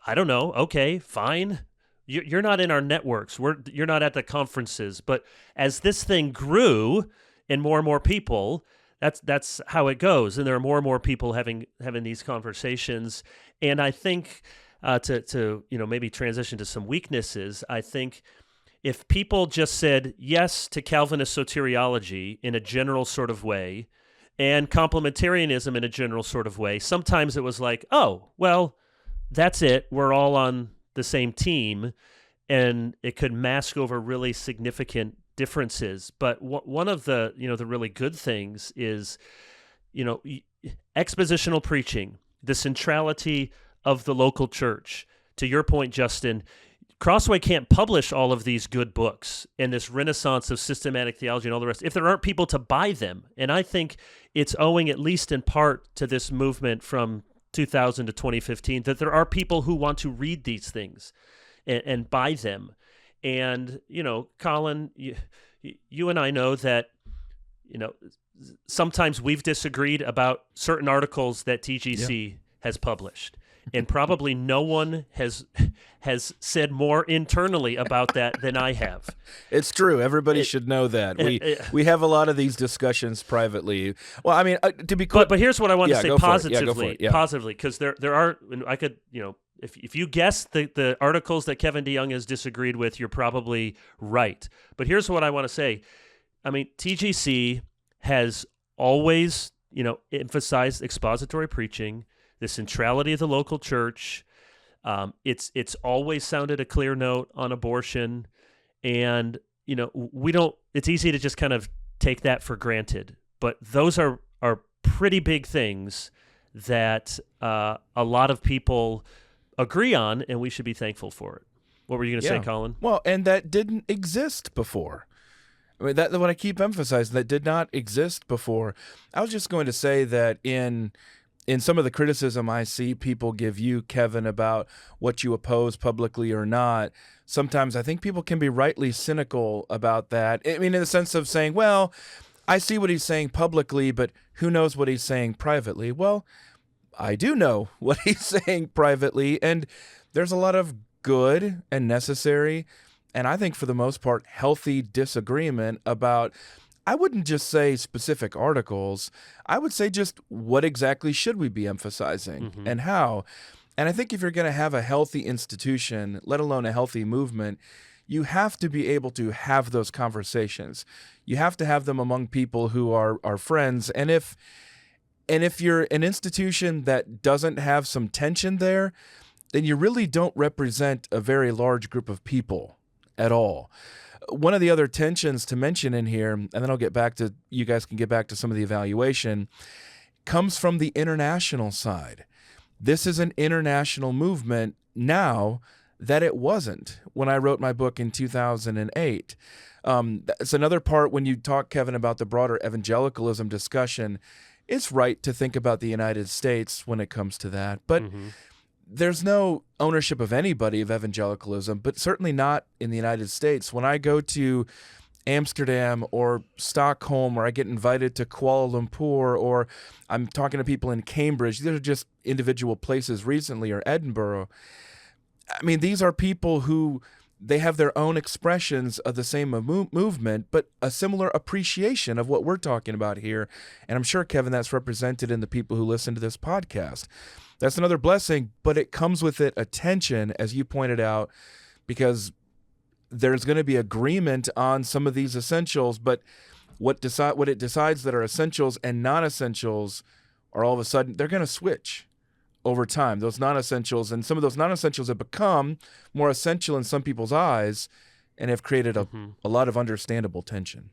I don't know, okay, fine. You're not in our networks. You're not at the conferences. But as this thing grew and more people, that's how it goes. And there are more and more people having these conversations. And I think to maybe transition to some weaknesses, I think if people just said yes to Calvinist soteriology in a general sort of way and complementarianism in a general sort of way, sometimes it was like, oh, well, that's it. We're all on the same team, and it could mask over really significant differences. But one of the the really good things is expositional preaching, the centrality of the local church. To your point, Justin, Crossway can't publish all of these good books and this renaissance of systematic theology and all the rest if there aren't people to buy them. And I think it's owing, at least in part, to this movement from 2000 to 2015 that there are people who want to read these things and buy them. And Collin, you and I know that sometimes we've disagreed about certain articles that TGC has published, and probably no one has said more internally about that than I have. It's true. Everybody should know that. We have a lot of these discussions privately. Well, I mean, to be clear, but here's what I want to say positively. Yeah. Positively, because there are, I could, if you guess the articles that Kevin DeYoung has disagreed with, you're probably right. But here's what I want to say. I mean, TGC has always, emphasized expository preaching, the centrality of the local church. It's always sounded a clear note on abortion, and we don't. It's easy to just kind of take that for granted, but those are pretty big things that a lot of people agree on, and we should be thankful for it. What were you going to say, Collin? Well, and that didn't exist before. I mean, that's what I keep emphasizing. That did not exist before. I was just going to say that in some of the criticism I see people give you, Kevin, about what you oppose publicly or not, sometimes I think people can be rightly cynical about that. I mean, in the sense of saying, well, I see what he's saying publicly, but who knows what he's saying privately? Well, I do know what he's saying privately, and there's a lot of good and necessary, and I think for the most part, healthy disagreement about I wouldn't just say specific articles. I would say just what exactly should we be emphasizing and how. And I think if you're going to have a healthy institution, let alone a healthy movement, you have to be able to have those conversations. You have to have them among people who are friends. And if you're an institution that doesn't have some tension there, then you really don't represent a very large group of people at all. One of the other tensions to mention in here, and then I'll get back to, you guys can get back to some of the evaluation, comes from the international side. This is an international movement now that it wasn't when I wrote my book in 2008. That's another part when you talk, Kevin, about the broader evangelicalism discussion. It's right to think about the United States when it comes to that, but there's no ownership of anybody of evangelicalism, but certainly not in the United States. When I go to Amsterdam or Stockholm, or I get invited to Kuala Lumpur, or I'm talking to people in Cambridge, these are just individual places recently, or Edinburgh. I mean, these are people who they have their own expressions of the same movement, but a similar appreciation of what we're talking about here. And I'm sure, Kevin, that's represented in the people who listen to this podcast. That's another blessing, but it comes with it a tension, as you pointed out, because there's going to be agreement on some of these essentials, but what it decides that are essentials and non-essentials are all of a sudden, they're going to switch over time. Those non-essentials, and some of those non-essentials have become more essential in some people's eyes and have created a lot of understandable tension.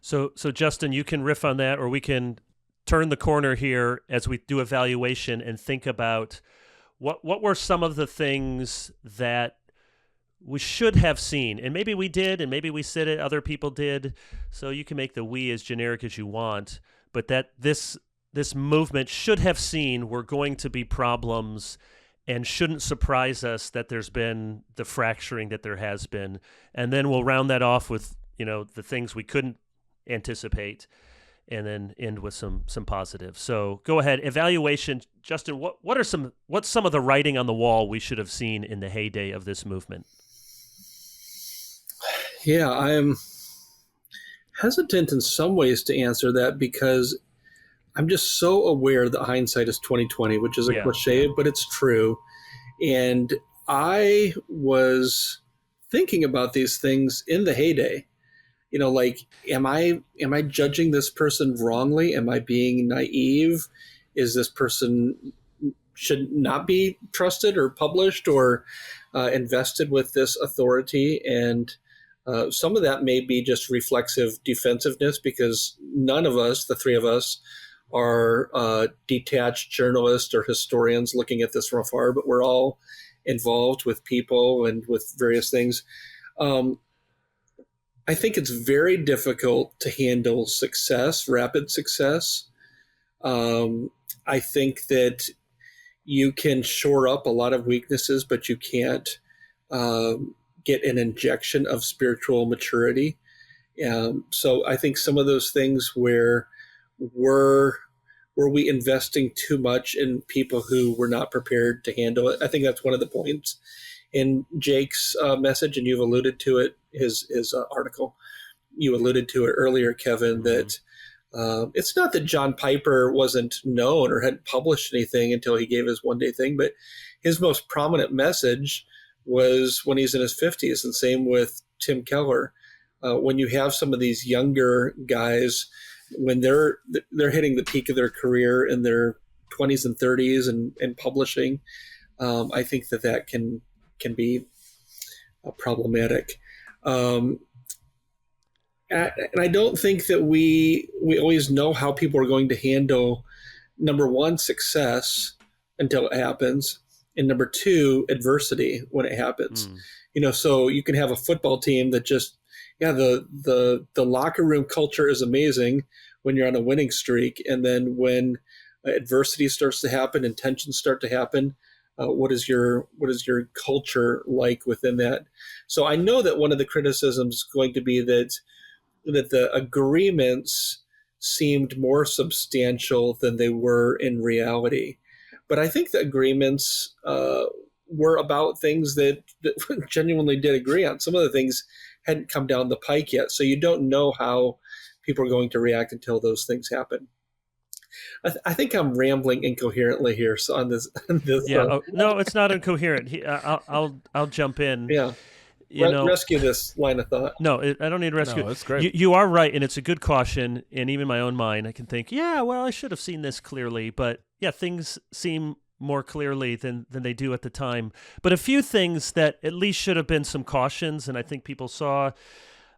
So Justin, you can riff on that, or we can turn the corner here as we do evaluation and think about what were some of the things that we should have seen, and maybe we did, and maybe we said it, other people did. So you can make the we as generic as you want, but that this movement should have seen were going to be problems, and shouldn't surprise us that there's been the fracturing that there has been. And then we'll round that off with, the things we couldn't anticipate, and then end with some positives. So go ahead, evaluation, Justin. What's some of the writing on the wall we should have seen in the heyday of this movement? Yeah, I'm hesitant in some ways to answer that, because I'm just so aware that hindsight is 20/20, which is a cliche, but it's true. And I was thinking about these things in the heyday. Like, am I judging this person wrongly? Am I being naive? Is this person should not be trusted or published or invested with this authority? And some of that may be just reflexive defensiveness, because none of us, the three of us, are detached journalists or historians looking at this from afar, but we're all involved with people and with various things. I think it's very difficult to handle success, rapid success. I think that you can shore up a lot of weaknesses, but you can't get an injection of spiritual maturity. So I think some of those things where were we investing too much in people who were not prepared to handle it? I think that's one of the points in Jake's message, and you've alluded to it, his article. You alluded to it earlier, Kevin, that it's not that John Piper wasn't known or hadn't published anything until he gave his one-day thing, but his most prominent message was when he's in his 50s, and same with Tim Keller. When you have some of these younger guys, when they're hitting the peak of their career in their 20s and 30s and publishing, I think that can be problematic. And I don't think that we always know how people are going to handle, number one, success until it happens, and number two, adversity when it happens. So you can have a football team that just, the locker room culture is amazing when you're on a winning streak, and then when adversity starts to happen and tensions start to happen, what is your culture like within that? So I know that one of the criticisms is going to be that the agreements seemed more substantial than they were in reality. But I think the agreements were about things that genuinely did agree on. Some of the things hadn't come down the pike yet, so you don't know how people are going to react until those things happen. I think I'm rambling incoherently here. So on this, no, it's not incoherent. I'll jump in. Yeah, rescue this line of thought. No, I don't need to rescue. No, it's great. You are right, and it's a good caution. And even my own mind, I can think, yeah, well, I should have seen this clearly, but yeah, things seem more clearly than they do at the time. But a few things that at least should have been some cautions, and I think people saw.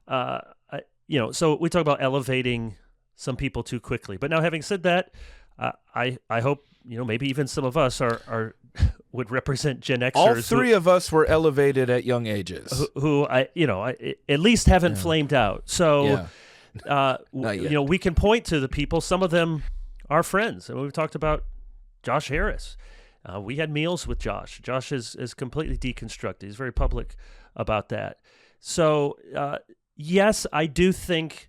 So we talk about elevating some people too quickly. But now, having said that, I hope maybe even some of us are would represent Gen Xers. All three of us were elevated at young ages. Who I at least haven't flamed out. So, we can point to the people. Some of them are friends. And we've talked about Josh Harris. We had meals with Josh. Josh is completely deconstructed. He's very public about that. So, yes, I do think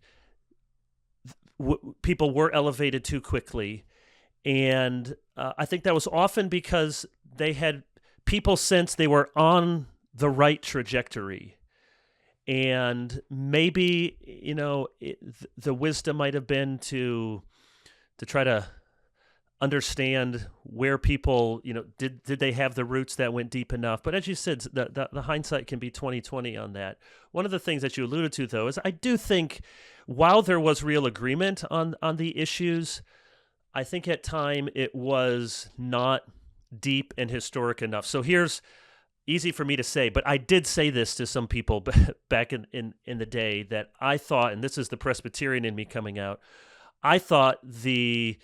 people were elevated too quickly. And I think that was often because they had people sensed they were on the right trajectory. And maybe, the wisdom might have been to try to understand where people, did they have the roots that went deep enough? But as you said, the hindsight can be 20/20 on that. One of the things that you alluded to, though, is I do think while there was real agreement on the issues, I think at time it was not deep and historic enough. So here's easy for me to say, but I did say this to some people back in the day that I thought, and this is the Presbyterian in me coming out, I thought the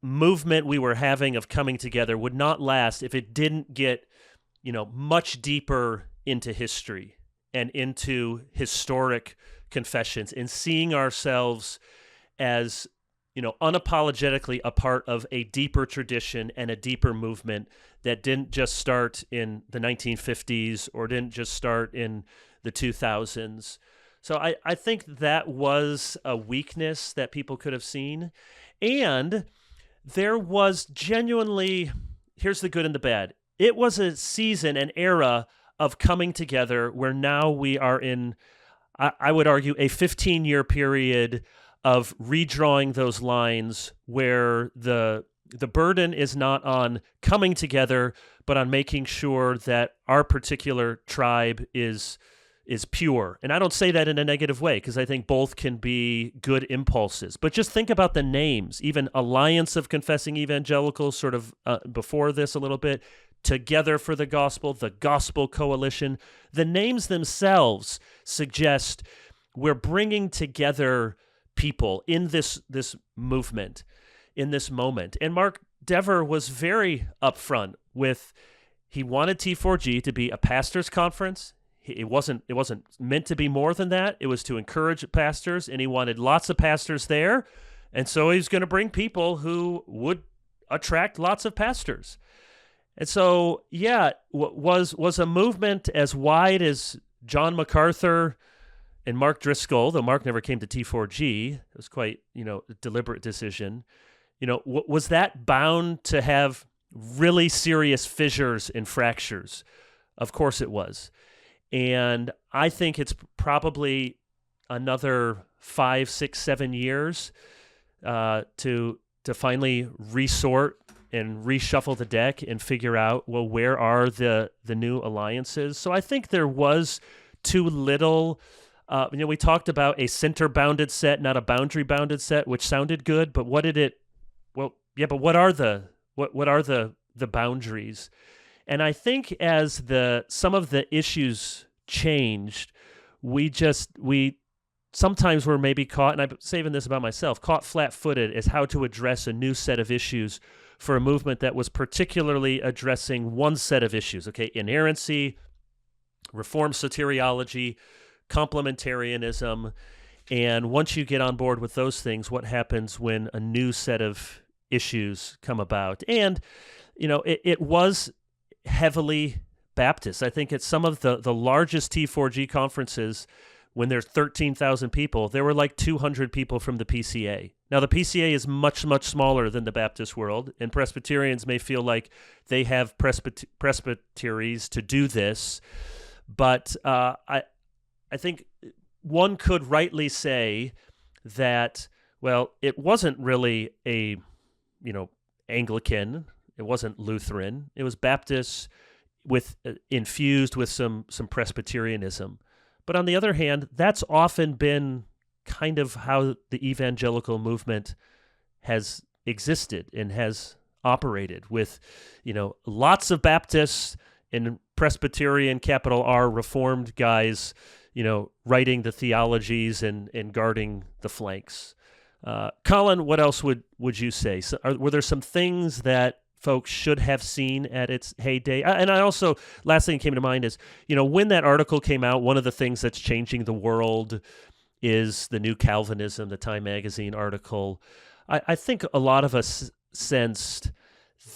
movement we were having of coming together would not last if it didn't get, much deeper into history and into historic confessions and seeing ourselves as, unapologetically a part of a deeper tradition and a deeper movement that didn't just start in the 1950s or didn't just start in the 2000s. So I think that was a weakness that people could have seen. And there was genuinely, here's the good and the bad. It was a season, an era of coming together where now we are in, I would argue, a 15-year period of redrawing those lines where the burden is not on coming together, but on making sure that our particular tribe is pure. And I don't say that in a negative way because I think both can be good impulses. But just think about the names, even Alliance of Confessing Evangelicals, sort of before this a little bit, Together for the Gospel, the Gospel Coalition. The names themselves suggest we're bringing together people in this movement, in this moment. And Mark Dever was very upfront with, he wanted T4G to be a pastor's conference. It wasn't meant to be more than that. It was to encourage pastors, and he wanted lots of pastors there. And so he's going to bring people who would attract lots of pastors. And so, was a movement as wide as John MacArthur and Mark Driscoll, though Mark never came to T4G. It was quite, a deliberate decision. Was that bound to have really serious fissures and fractures? Of course it was. And I think it's probably another 5, 6, 7 years to finally resort and reshuffle the deck and figure out, well, where are the new alliances? So I think there was too little. We talked about a center-bounded set, not a boundary-bounded set, which sounded good, but what did it? Well, yeah, but what are the boundaries? And I think as some of the issues changed, we sometimes were maybe caught, and I'm saving this about myself, caught flat-footed as how to address a new set of issues for a movement that was particularly addressing one set of issues, okay, inerrancy, Reformed soteriology, complementarianism, and once you get on board with those things, what happens when a new set of issues come about? And, it was heavily Baptist. I think at some of the largest T4G conferences when there's 13,000 people, there were like 200 people from the PCA. Now, the PCA is much, much smaller than the Baptist world, and Presbyterians may feel like they have presbyteries to do this, but I think one could rightly say that, well, it wasn't really a, Anglican, it wasn't Lutheran, it was Baptist with infused with some Presbyterianism. But on the other hand, that's often been kind of how the evangelical movement has existed and has operated, with, lots of Baptists and Presbyterian, capital R, Reformed guys, writing the theologies and guarding the flanks. Collin, what else would you say? So were there some things that folks should have seen at its heyday? And I also, last thing that came to mind is, when that article came out, one of the things that's changing the world is the new Calvinism, the Time Magazine article. I think a lot of us sensed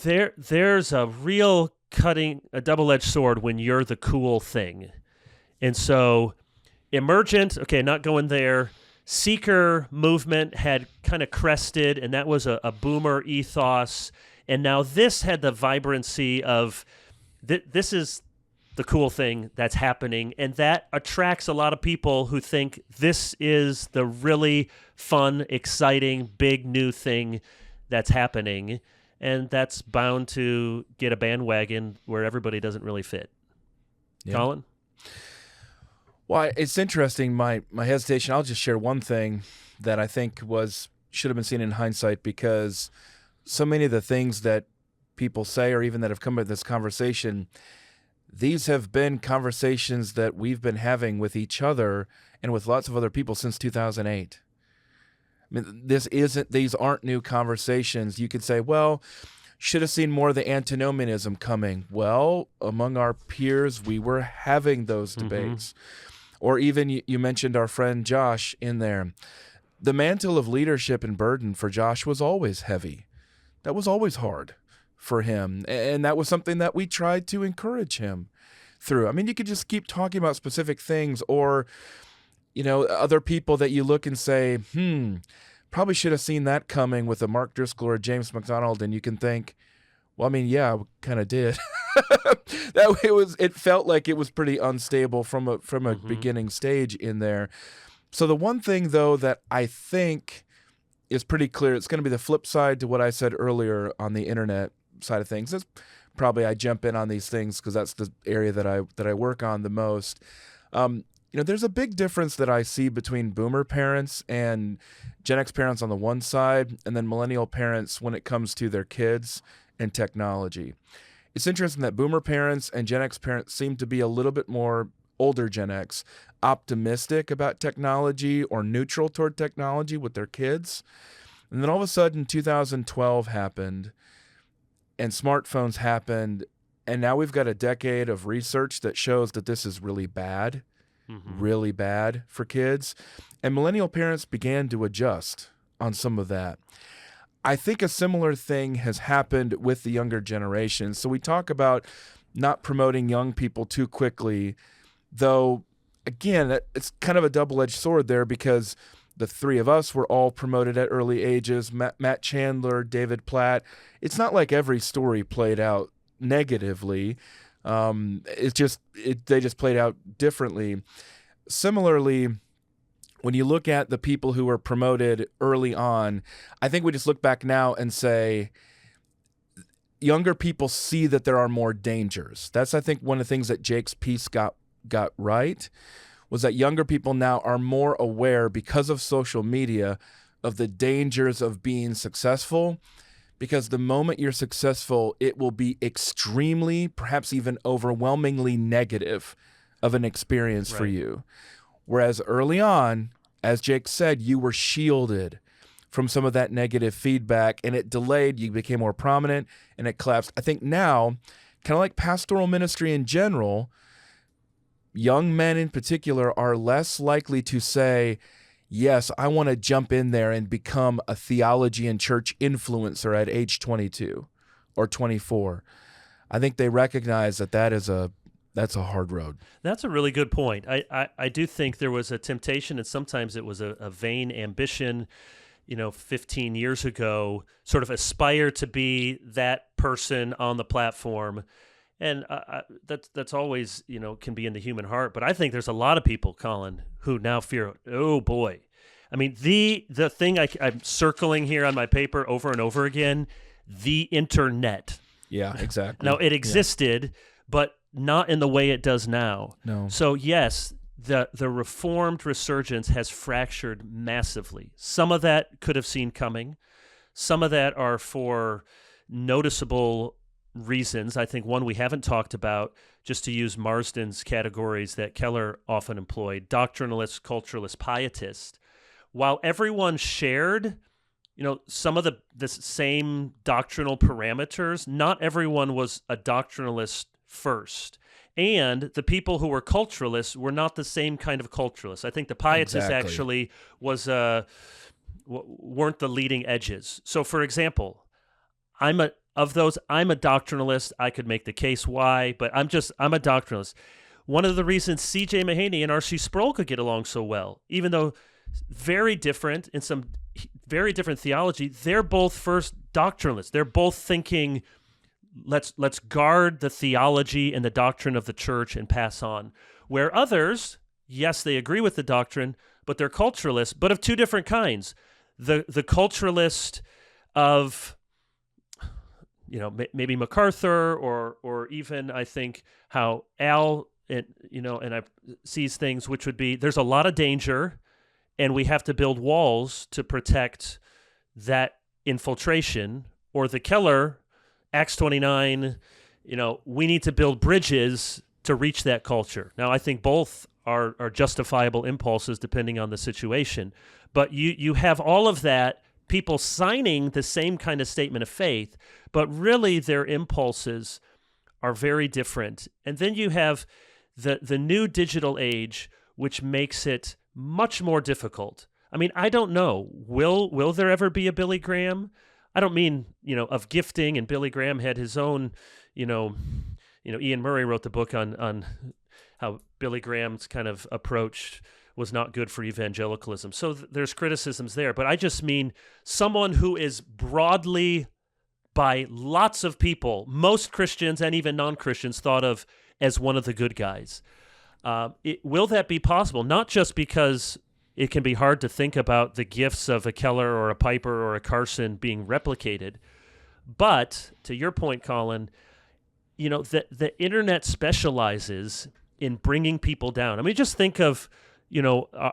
there's a real a double-edged sword when you're the cool thing. And so emergent, okay, not going there. Seeker movement had kind of crested, and that was a boomer ethos. And now this had the vibrancy of this is the cool thing that's happening, and that attracts a lot of people who think this is the really fun, exciting, big new thing that's happening, and that's bound to get a bandwagon where everybody doesn't really fit. Yeah. Collin? Well, it's interesting, my hesitation. I'll just share one thing that I think should have been seen in hindsight, because so many of the things that people say, or even that have come with this conversation, these have been conversations that we've been having with each other and with lots of other people since 2008. I mean, these aren't new conversations. You could say, well, should have seen more of the antinomianism coming. Well, among our peers, we were having those debates. Or even you mentioned our friend Josh in there. The mantle of leadership and burden for Josh was always heavy. That was always hard for him. And that was something that we tried to encourage him through. I mean, you could just keep talking about specific things, or, other people that you look and say, probably should have seen that coming with a Mark Driscoll or James McDonald. And you can think, well, I mean, yeah, we kind of did. It felt like it was pretty unstable from a beginning stage in there. So the one thing, though, that I think is pretty clear, it's going to be the flip side to what I said earlier on the internet side of things. That's probably, I jump in on these things because that's the area that I work on the most. There's a big difference that I see between boomer parents and Gen X parents on the one side, and then millennial parents when it comes to their kids and technology. It's interesting that boomer parents and Gen X parents seem to be a little bit more, older Gen X, optimistic about technology or neutral toward technology with their kids. And then all of a sudden 2012 happened and smartphones happened, and now we've got a decade of research that shows that this is really bad, really bad for kids. And millennial parents began to adjust on some of that. I think a similar thing has happened with the younger generation. So we talk about not promoting young people too quickly, though, again, it's kind of a double-edged sword there, because the three of us were all promoted at early ages, Matt Chandler, David Platt. It's not like every story played out negatively. They just played out differently. Similarly, when you look at the people who were promoted early on, I think we just look back now and say younger people see that there are more dangers. That's, I think, one of the things that Jake's piece got right, was that younger people now are more aware, because of social media, of the dangers of being successful. Because the moment you're successful, it will be extremely, perhaps even overwhelmingly negative of an experience for you. Whereas early on, as Jake said, you were shielded from some of that negative feedback, and it delayed, you became more prominent, and it collapsed. I think now, kind of like pastoral ministry in general, young men in particular are less likely to say, yes, I want to jump in there and become a theology and church influencer at age 22 or 24. I think they recognize that is a That's a hard road. That's a really good point. I do think there was a temptation, and sometimes it was a vain ambition, 15 years ago, sort of aspire to be that person on the platform. And that's always, can be in the human heart. But I think there's a lot of people, Collin, who now fear, oh boy. I mean, the thing I'm circling here on my paper over and over again, the internet. Yeah, exactly. Now, it existed, but not in the way it does now. No. So, yes, the Reformed Resurgence has fractured massively. Some of that could have seen coming. Some of that are for noticeable reasons. I think one we haven't talked about, just to use Marsden's categories that Keller often employed, doctrinalist, culturalist, pietist. While everyone shared, some of the same doctrinal parameters, not everyone was a doctrinalist first. And the people who were culturalists were not the same kind of culturalists. I think the pietists actually weren't the leading edges. So, for example, I'm a doctrinalist. I could make the case why, but I'm a doctrinalist. One of the reasons C.J. Mahaney and R.C. Sproul could get along so well, even though very different in some very different theology, they're both first doctrinalists. They're both thinking, let's guard the theology and the doctrine of the church and pass on. Where others, yes, they agree with the doctrine, but they're culturalists, but of two different kinds. The culturalist of maybe MacArthur or even I think how Al and I sees things, which would be there's a lot of danger and we have to build walls to protect that infiltration, or the Keller Acts 29, we need to build bridges to reach that culture. Now, I think both are justifiable impulses depending on the situation, but you have all of that, people signing the same kind of statement of faith, but really their impulses are very different. And then you have the new digital age, which makes it much more difficult. I mean, I don't know. Will there ever be a Billy Graham? I don't mean, of gifting, and Billy Graham had his own, Ian Murray wrote the book on how Billy Graham's kind of approach was not good for evangelicalism. So there's criticisms there, but I just mean someone who is broadly, by lots of people, most Christians and even non-Christians, thought of as one of the good guys. Will that be possible? Not just because it can be hard to think about the gifts of a Keller or a Piper or a Carson being replicated, but to your point, Collin, the internet specializes in bringing people down. I mean, just think of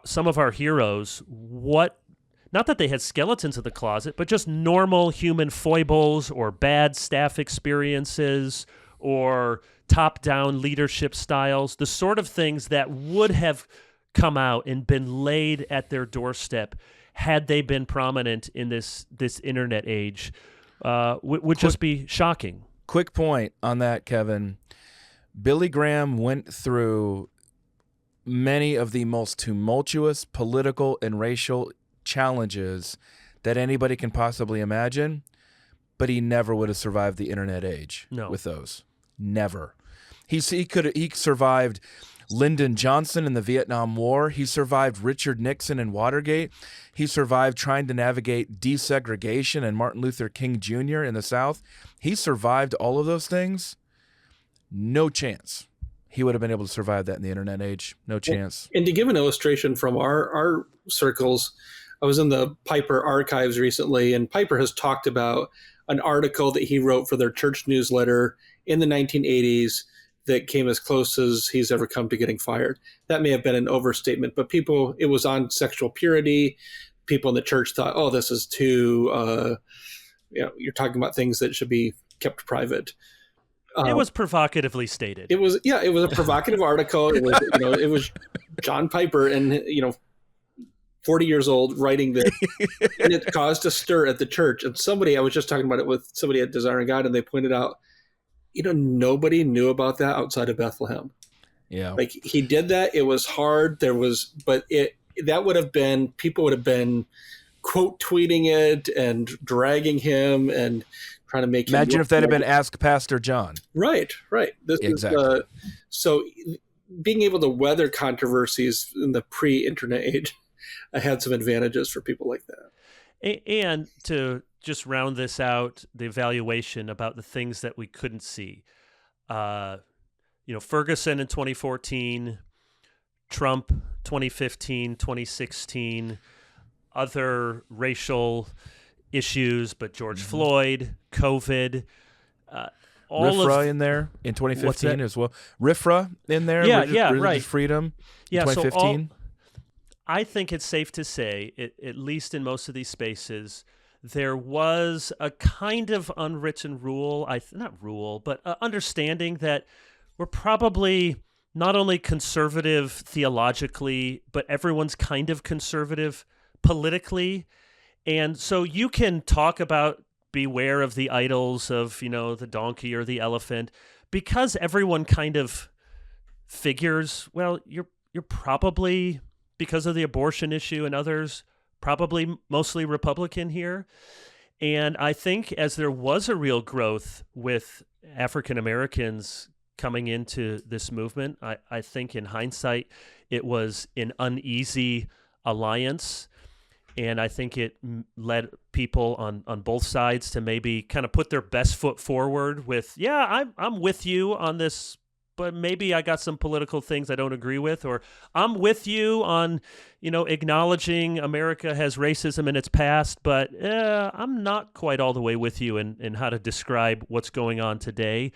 some of our heroes. Not that they had skeletons in the closet, but just normal human foibles or bad staff experiences or top-down leadership styles, the sort of things that would have come out and been laid at their doorstep had they been prominent in this internet age, would just be shocking. Quick point on that, Kevin. Billy Graham went through many of the most tumultuous political and racial challenges that anybody can possibly imagine, but he never would have survived the internet age with those. Never. He survived Lyndon Johnson in the Vietnam War. He survived Richard Nixon in Watergate. He survived trying to navigate desegregation and Martin Luther King Jr. in the South. He survived all of those things. No chance he would have been able to survive that in the internet age. No chance. And to give an illustration from our circles, I was in the Piper archives recently, and Piper has talked about an article that he wrote for their church newsletter in the 1980s that came as close as he's ever come to getting fired. That may have been an overstatement, but it was on sexual purity. People in the church thought, oh, this is too, you're talking about things that should be kept private. It was provocatively stated. It was a provocative article. It was, it was John Piper and, 40 years old writing this, and it caused a stir at the church. And I was just talking about it with somebody at Desiring God, and they pointed out, nobody knew about that outside of Bethlehem. Yeah. Like, he did that. It was hard. People would have been quote tweeting it and dragging him and trying to make it Imagine look if that had like- been Ask Pastor John. Right. This Exactly. is so being able to weather controversies in the pre-internet age had some advantages for people like that. And to just round this out, the evaluation about the things that we couldn't see. Ferguson in 2014, Trump 2015, 2016, other racial issues, but George Floyd, COVID, RIFRA in there in 2015 as well. RIFRA in there. Religious right. freedom in Yeah, 2015. I think it's safe to say, at least in most of these spaces, there was a kind of unwritten rule, but understanding that we're probably not only conservative theologically, but everyone's kind of conservative politically. And so you can talk about beware of the idols of, the donkey or the elephant, because everyone kind of figures, well, you're probably, because of the abortion issue and others, probably mostly Republican here. And I think as there was a real growth with African Americans coming into this movement, I think in hindsight, it was an uneasy alliance. And I think it led people on both sides to maybe kind of put their best foot forward with, I'm with you on this, but maybe I got some political things I don't agree with, or I'm with you on, acknowledging America has racism in its past, but I'm not quite all the way with you in how to describe what's going on today.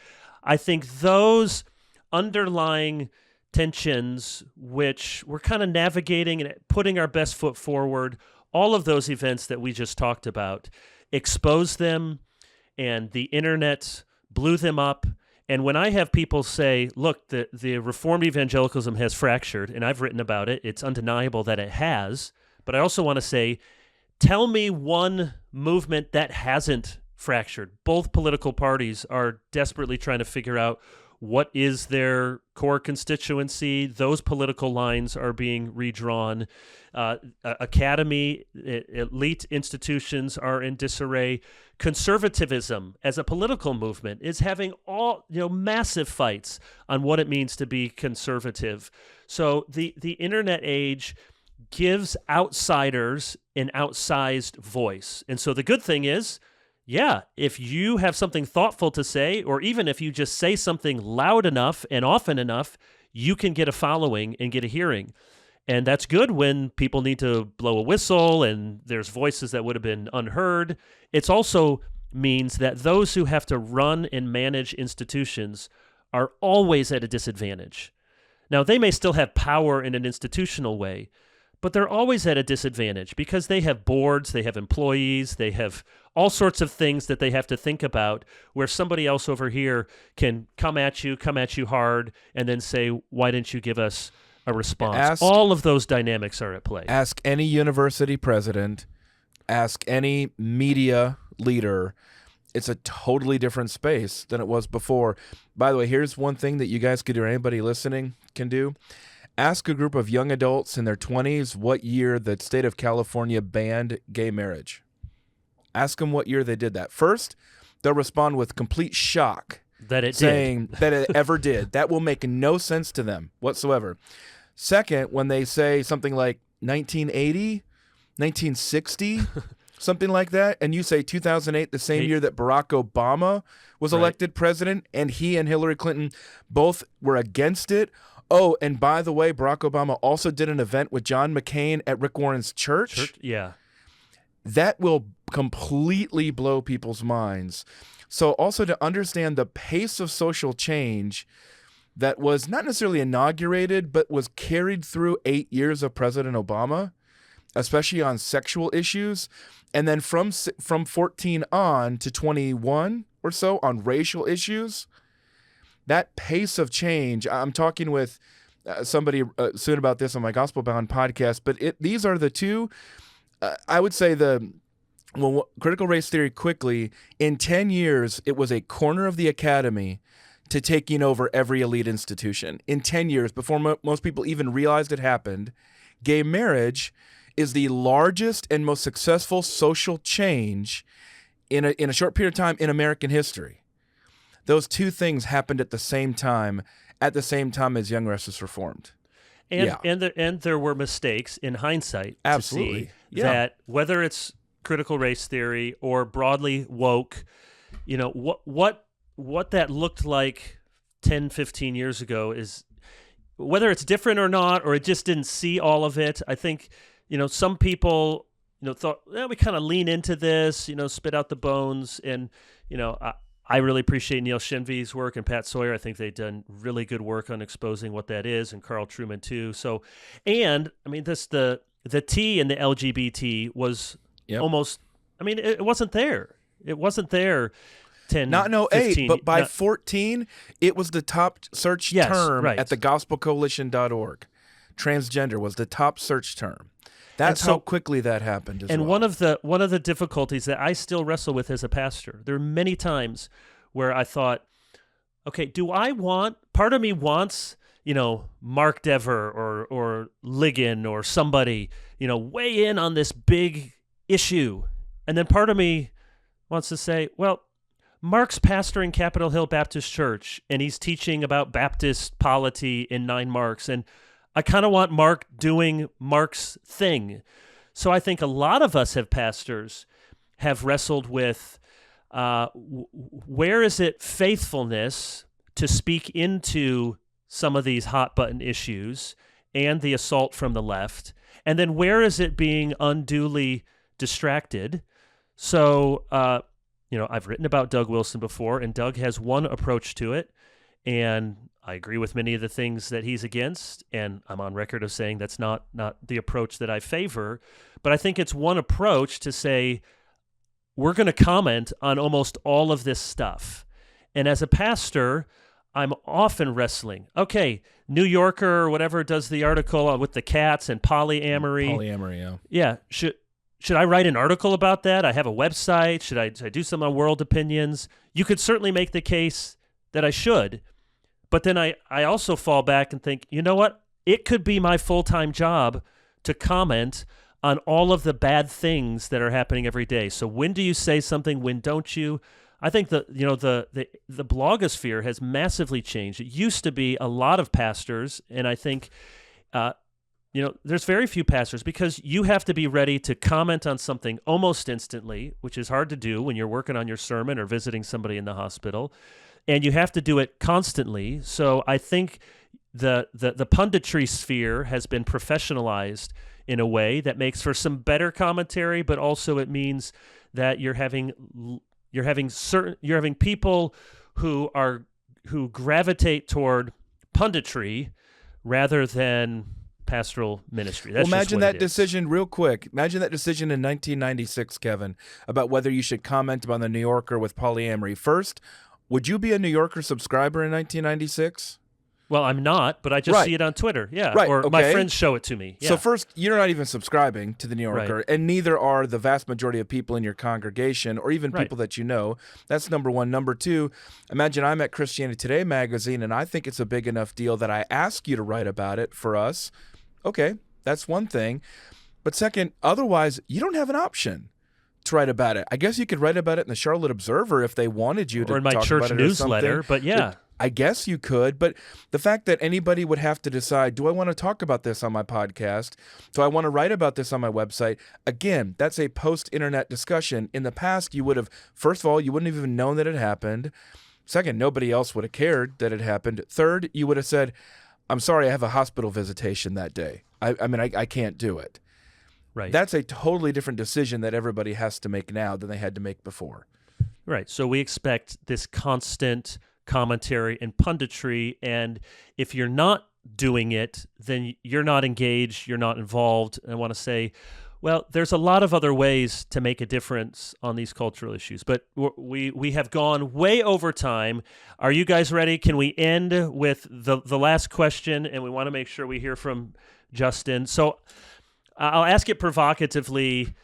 I think those underlying tensions, which we're kind of navigating and putting our best foot forward, all of those events that we just talked about, exposed them, and the internet blew them up. And when I have people say, look, the Reformed evangelicalism has fractured, and I've written about it, it's undeniable that it has, but I also want to say, tell me one movement that hasn't fractured. Both political parties are desperately trying to figure out what is their core constituency. Those political lines are being redrawn. Academy, elite institutions are in disarray. Conservatism as a political movement is having massive fights on what it means to be conservative. So the internet age gives outsiders an outsized voice. And so the good thing is, if you have something thoughtful to say, or even if you just say something loud enough and often enough, you can get a following and get a hearing. And that's good when people need to blow a whistle and there's voices that would have been unheard. It also means that those who have to run and manage institutions are always at a disadvantage. Now, they may still have power in an institutional way, but they're always at a disadvantage because they have boards, they have employees, they have all sorts of things that they have to think about, where somebody else over here can come at you hard, and then say, why didn't you give us a response? All of those dynamics are at play. Ask any university president, ask any media leader. It's a totally different space than it was before. By the way, here's one thing that you guys could do, or anybody listening can do. Ask a group of young adults in their 20s what year the state of California banned gay marriage. Ask them what year they did that. First, they'll respond with complete shock that it saying that it ever did. That will make no sense to them whatsoever. Second, when they say something like 1980, 1960, something like that, and you say 2008, the same year that Barack Obama was elected president, and he and Hillary Clinton both were against it. Oh, and by the way, Barack Obama also did an event with John McCain at Rick Warren's church. Yeah. That will completely blow people's minds. So also to understand the pace of social change that was not necessarily inaugurated, but was carried through 8 years of President Obama, especially on sexual issues. And then from 14 on to 21 or so on racial issues, that pace of change, I'm talking with somebody soon about this on my Gospel Bound podcast, but these are the two, I would say critical race theory quickly, in 10 years, it was a corner of the academy to taking over every elite institution. In 10 years, before most people even realized it happened, gay marriage is the largest and most successful social change in a short period of time in American history. Those two things happened at the same time as Young Restless Reformed. And there were mistakes in hindsight. Absolutely. To see that whether it's critical race theory or broadly woke, what that looked like 10, 15 years ago is, whether it's different or not, or it just didn't see all of it. I think, some people, thought, we kind of lean into this, spit out the bones. And, I really appreciate Neil Shenvi's work and Pat Sawyer. I think they've done really good work on exposing what that is, and Carl Trueman too. So, and I mean, the T in the LGBT was almost, it wasn't there. It wasn't there 10, Not in 08, 15, but by 14, it was the top search term right. at thegospelcoalition.org. Transgender was the top search term. That's how quickly that happened as well. And one of the difficulties that I still wrestle with as a pastor, there are many times where I thought, okay, part of me wants, Mark Dever or Ligon or somebody, weigh in on this big issue. And then part of me wants to say, well, Mark's pastoring Capitol Hill Baptist Church, and he's teaching about Baptist polity in 9 Marks, and I kind of want Mark doing Mark's thing. So I think a lot of us pastors have wrestled with where is it faithfulness to speak into some of these hot button issues and the assault from the left, and then where is it being unduly distracted? So, I've written about Doug Wilson before, and Doug has one approach to it, and I agree with many of the things that he's against, and I'm on record of saying that's not the approach that I favor. But I think it's one approach to say, we're going to comment on almost all of this stuff. And as a pastor, I'm often wrestling. Okay, New Yorker or whatever does the article with the cats and polyamory. Polyamory, yeah. Yeah, should I write an article about that? I have a website. Should I do some on world opinions? You could certainly make the case that I should. But then I also fall back and think, you know what? It could be my full-time job to comment on all of the bad things that are happening every day. So when do you say something? When don't you? I think the blogosphere has massively changed. It used to be a lot of pastors, and I think there's very few pastors, because you have to be ready to comment on something almost instantly, which is hard to do when you're working on your sermon or visiting somebody in the hospital. And you have to do it constantly. So I think the punditry sphere has been professionalized in a way that makes for some better commentary, but also it means that you're having people who gravitate toward punditry rather than pastoral ministry. That's imagine that decision real quick. Imagine that decision in 1996, Kevin, about whether you should comment about the New Yorker with polyamory. First, would you be a New Yorker subscriber in 1996? Well, I'm not, but I just see it on Twitter. Yeah, right. Or my friends show it to me. Yeah. So first, you're not even subscribing to the New Yorker, Right. and neither are the vast majority of people in your congregation or even people that you know. That's number one. Number two, imagine I'm at Christianity Today magazine, and I think it's a big enough deal that I ask you to write about it for us. Okay, that's one thing. But second, otherwise, you don't have an option to write about it. I guess you could write about it in the Charlotte Observer if they wanted you to, or in my talk church about it newsletter. or something. But yeah, I guess you could. But the fact that anybody would have to decide, do I want to talk about this on my podcast? Do I want to write about this on my website? Again, that's a post-internet discussion. In the past, you would have, first of all, you wouldn't have even known that it happened. Second, nobody else would have cared that it happened. Third, you would have said, I'm sorry, I have a hospital visitation that day. I can't do it. right. That's a totally different decision that everybody has to make now than they had to make before. Right. So we expect this constant commentary and punditry, and if you're not doing it, then you're not engaged, you're not involved. And I want to say, well, there's a lot of other ways to make a difference on these cultural issues, but we have gone way over time. Are you guys ready? Can we end with the last question? And we want to make sure we hear from Justin. So I'll ask it provocatively.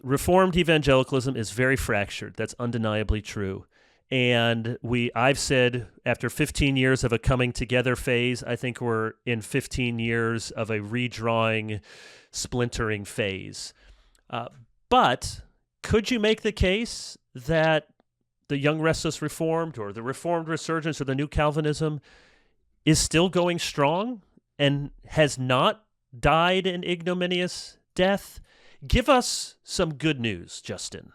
Reformed evangelicalism is very fractured. That's undeniably true. And I've said after 15 years of a coming together phase, I think we're in 15 years of a redrawing, splintering phase. But could you make the case that the Young Restless Reformed or the Reformed Resurgence or the New Calvinism is still going strong and has not died an ignominious death? Give us some good news, Justin.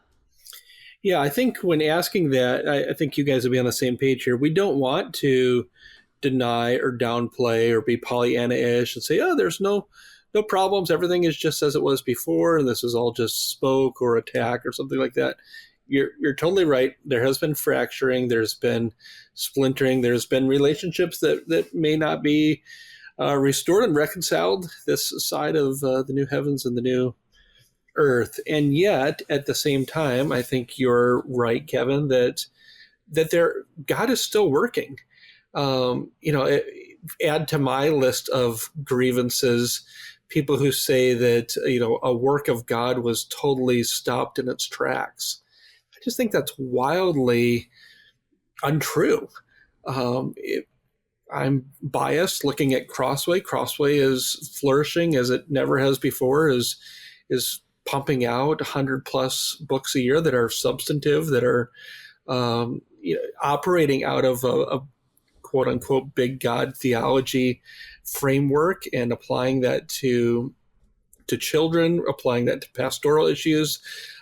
Yeah, I think when asking that, I think you guys will be on the same page here. We don't want to deny or downplay or be Pollyanna-ish and say, oh, there's no problems. Everything is just as it was before, and this is all just smoke or attack or something like that. You're totally right. There has been fracturing. There's been splintering. There's been relationships that may not be restored and reconciled this side of the new heavens and the new earth. And yet, at the same time, I think you're right, Kevin, that God is still working. Add to my list of grievances people who say that a work of God was totally stopped in its tracks. I just think that's wildly untrue. I'm biased looking at Crossway. Crossway is flourishing as it never has before, is pumping out 100 plus books a year that are substantive, that are operating out of a quote unquote big God theology framework and applying that to children, applying that to pastoral issues,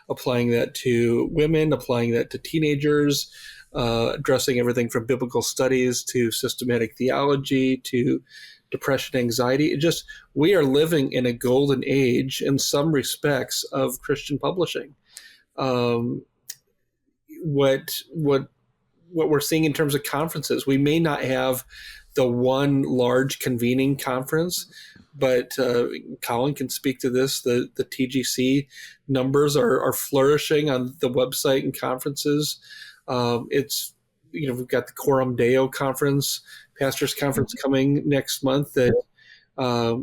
applying that to women, applying that to teenagers, addressing everything from biblical studies to systematic theology to depression, anxiety. We are living in a golden age in some respects of Christian publishing. What we're seeing in terms of conferences, we may not have the one large convening conference, but Collin can speak to this. The TGC numbers are flourishing on the website and conferences. We've got the Coram Deo conference, pastors conference coming next month that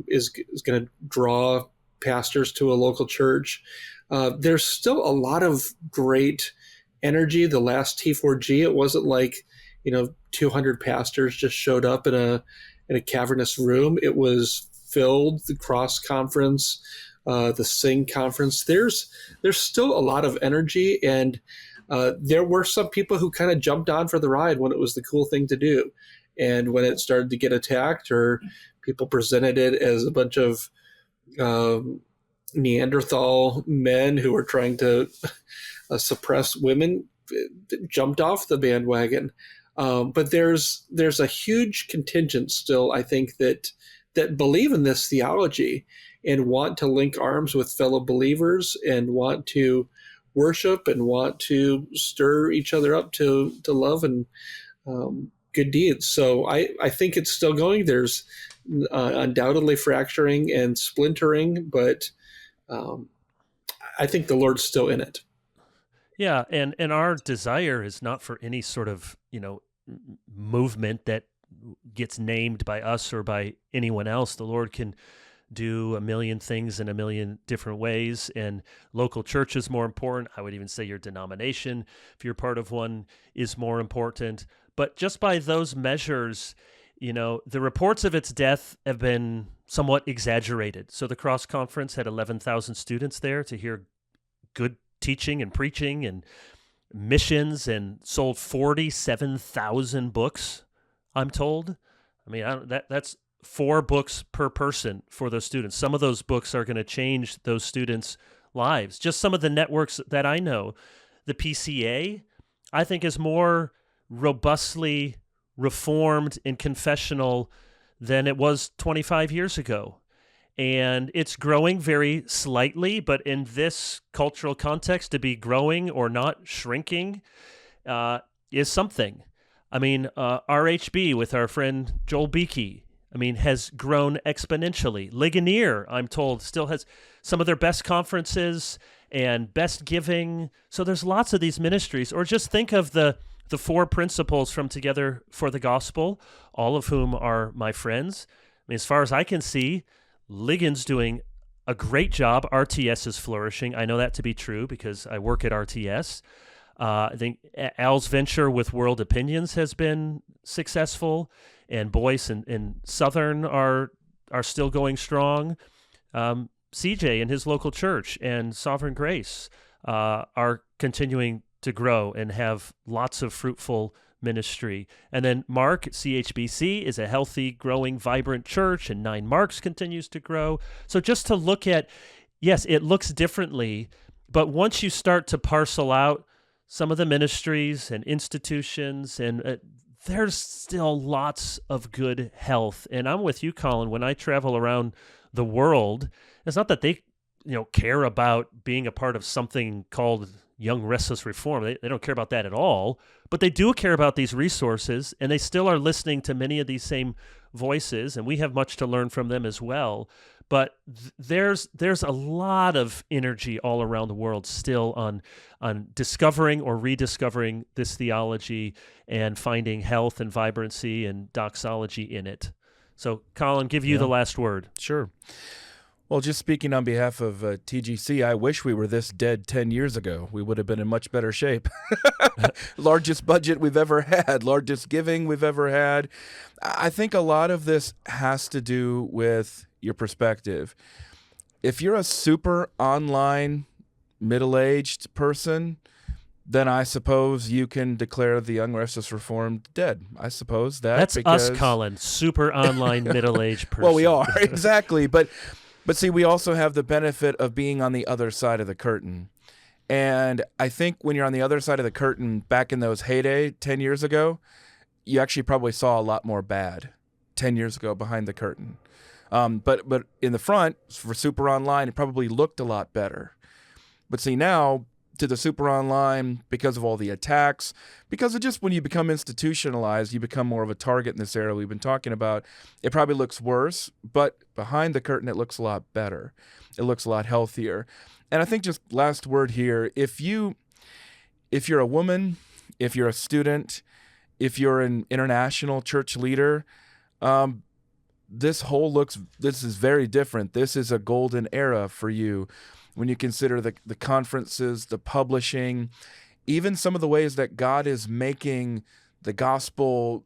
is going to draw pastors to a local church. There's still a lot of great energy. The last T4G, it wasn't like 200 pastors just showed up in a cavernous room. It was filled. The Cross conference, the Sing conference. There's still a lot of energy, and there were some people who kind of jumped on for the ride when it was the cool thing to do. And when it started to get attacked or people presented it as a bunch of Neanderthal men who were trying to suppress women, jumped off the bandwagon. But there's a huge contingent still, I think, that believe in this theology and want to link arms with fellow believers and want to worship and want to stir each other up to love and good deeds. So I think it's still going. There's undoubtedly fracturing and splintering, but I think the Lord's still in it. Yeah, and our desire is not for any sort of, movement that gets named by us or by anyone else. The Lord can do a million things in a million different ways, and local church is more important. I would even say your denomination, if you're part of one, is more important. But just by those measures, the reports of its death have been somewhat exaggerated. So the Cross Conference had 11,000 students there to hear good teaching and preaching and missions, and sold 47,000 books, I'm told. I mean, that's 4 books per person for those students. Some of those books are going to change those students' lives. Just some of the networks that I know. The PCA, I think, is more robustly reformed and confessional than it was 25 years ago. And it's growing very slightly, but in this cultural context, to be growing or not shrinking is something. I mean, RHB with our friend Joel Beakey, has grown exponentially. Ligonier, I'm told, still has some of their best conferences and best giving. So there's lots of these ministries. Or just think of the 4 principals from Together for the Gospel, all of whom are my friends. As far as I can see, Ligon's doing a great job. RTS is flourishing. I know that to be true because I work at RTS. I think Al's venture with World Opinions has been successful, and Boyce and Southern are still going strong. CJ and his local church and Sovereign Grace, are continuing to grow and have lots of fruitful ministry. And then Mark, CHBC, is a healthy, growing, vibrant church, and 9 Marks continues to grow. So just to look at, yes, it looks differently, but once you start to parcel out some of the ministries and institutions, and there's still lots of good health. And I'm with you, Collin. When I travel around the world, it's not that they care about being a part of something called Young Restless Reform. They don't care about that at all, but they do care about these resources, and they still are listening to many of these same voices, and we have much to learn from them as well. But there's a lot of energy all around the world still on discovering or rediscovering this theology and finding health and vibrancy and doxology in it. So, Collin, give you the last word. Sure. Well, just speaking on behalf of TGC, I wish we were this dead 10 years ago. We would have been in much better shape. Largest budget we've ever had, largest giving we've ever had. I think a lot of this has to do with your perspective. If you're a super online, middle-aged person, then I suppose you can declare the Young Restless Reformed dead. I suppose that's us, Collin, super online, middle-aged person. Well, we are, exactly. But see, we also have the benefit of being on the other side of the curtain. And I think when you're on the other side of the curtain, back in those heyday 10 years ago, you actually probably saw a lot more bad 10 years ago behind the curtain. But in the front, for super online, it probably looked a lot better. But see, now, to the super online, because of all the attacks, because of just when you become institutionalized, you become more of a target in this area we've been talking about, it probably looks worse, but behind the curtain, it looks a lot better. It looks a lot healthier. And I think just last word here, if you're a woman, if you're a student, if you're an international church leader, this is very different. This is a golden era for you. When you consider the conferences, the publishing, even some of the ways that God is making the gospel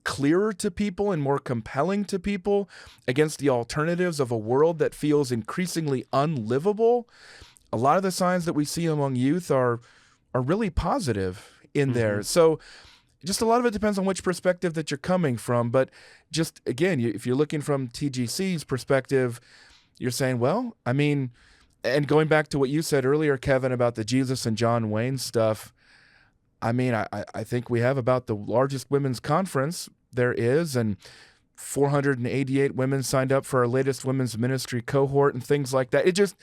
clearer to people and more compelling to people against the alternatives of a world that feels increasingly unlivable, a lot of the signs that we see among youth are really positive in there. So just a lot of it depends on which perspective that you're coming from. But just, again, if you're looking from TGC's perspective, you're saying, well, I mean, and going back to what you said earlier, Kevin, about the Jesus and John Wayne stuff, I mean, I think we have about the largest women's conference there is, and 488 women signed up for our latest women's ministry cohort and things like that. It just,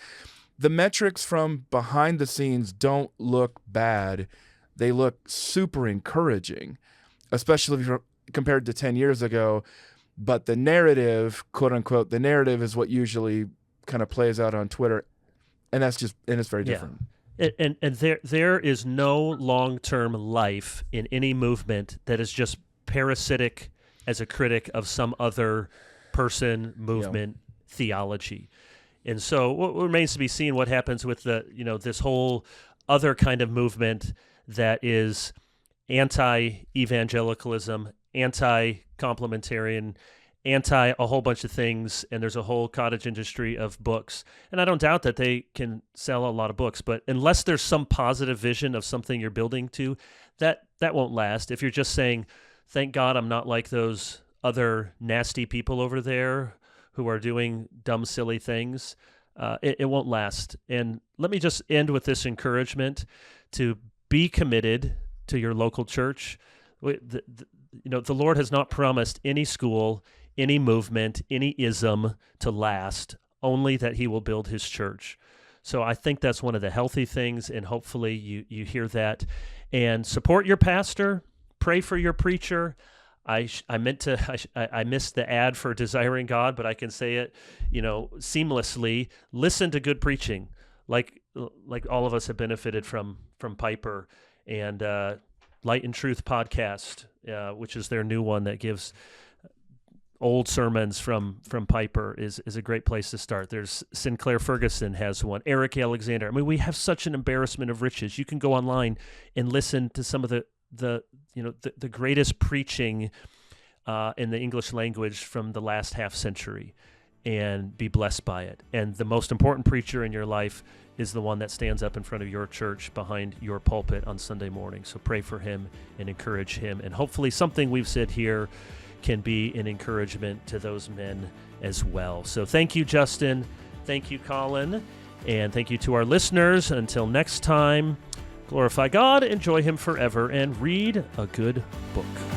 the metrics from behind the scenes don't look bad. They look super encouraging, especially compared to 10 years ago. But the narrative, quote unquote, the narrative is what usually kind of plays out on Twitter. And it's very different. And there is no long-term life in any movement that is just parasitic as a critic of some other person, movement, theology. And so what remains to be seen what happens with this whole other kind of movement that is anti-evangelicalism, anti-complementarian, anti a whole bunch of things, and there's a whole cottage industry of books. And I don't doubt that they can sell a lot of books, but unless there's some positive vision of something you're building to, that won't last. If you're just saying, thank God I'm not like those other nasty people over there who are doing dumb, silly things, it won't last. And let me just end with this encouragement to be committed to your local church. The Lord has not promised any school, any movement, any ism to last, only that he will build his church. So I think that's one of the healthy things, and hopefully you hear that. And support your pastor, pray for your preacher. I missed the ad for Desiring God, but I can say it, seamlessly. Listen to good preaching, like all of us have benefited from Piper and Light and Truth podcast, which is their new one that gives old sermons from Piper is a great place to start. There's Sinclair Ferguson has one. Eric Alexander. I mean, we have such an embarrassment of riches. You can go online and listen to some of the greatest preaching in the English language from the last half century. and be blessed by it. And the most important preacher in your life is the one that stands up in front of your church behind your pulpit on Sunday morning. So pray for him and encourage him. And hopefully something we've said here can be an encouragement to those men as well. So thank you, Justin. Thank you, Collin. And thank you to our listeners. Until next time, glorify God, enjoy him forever, and read a good book.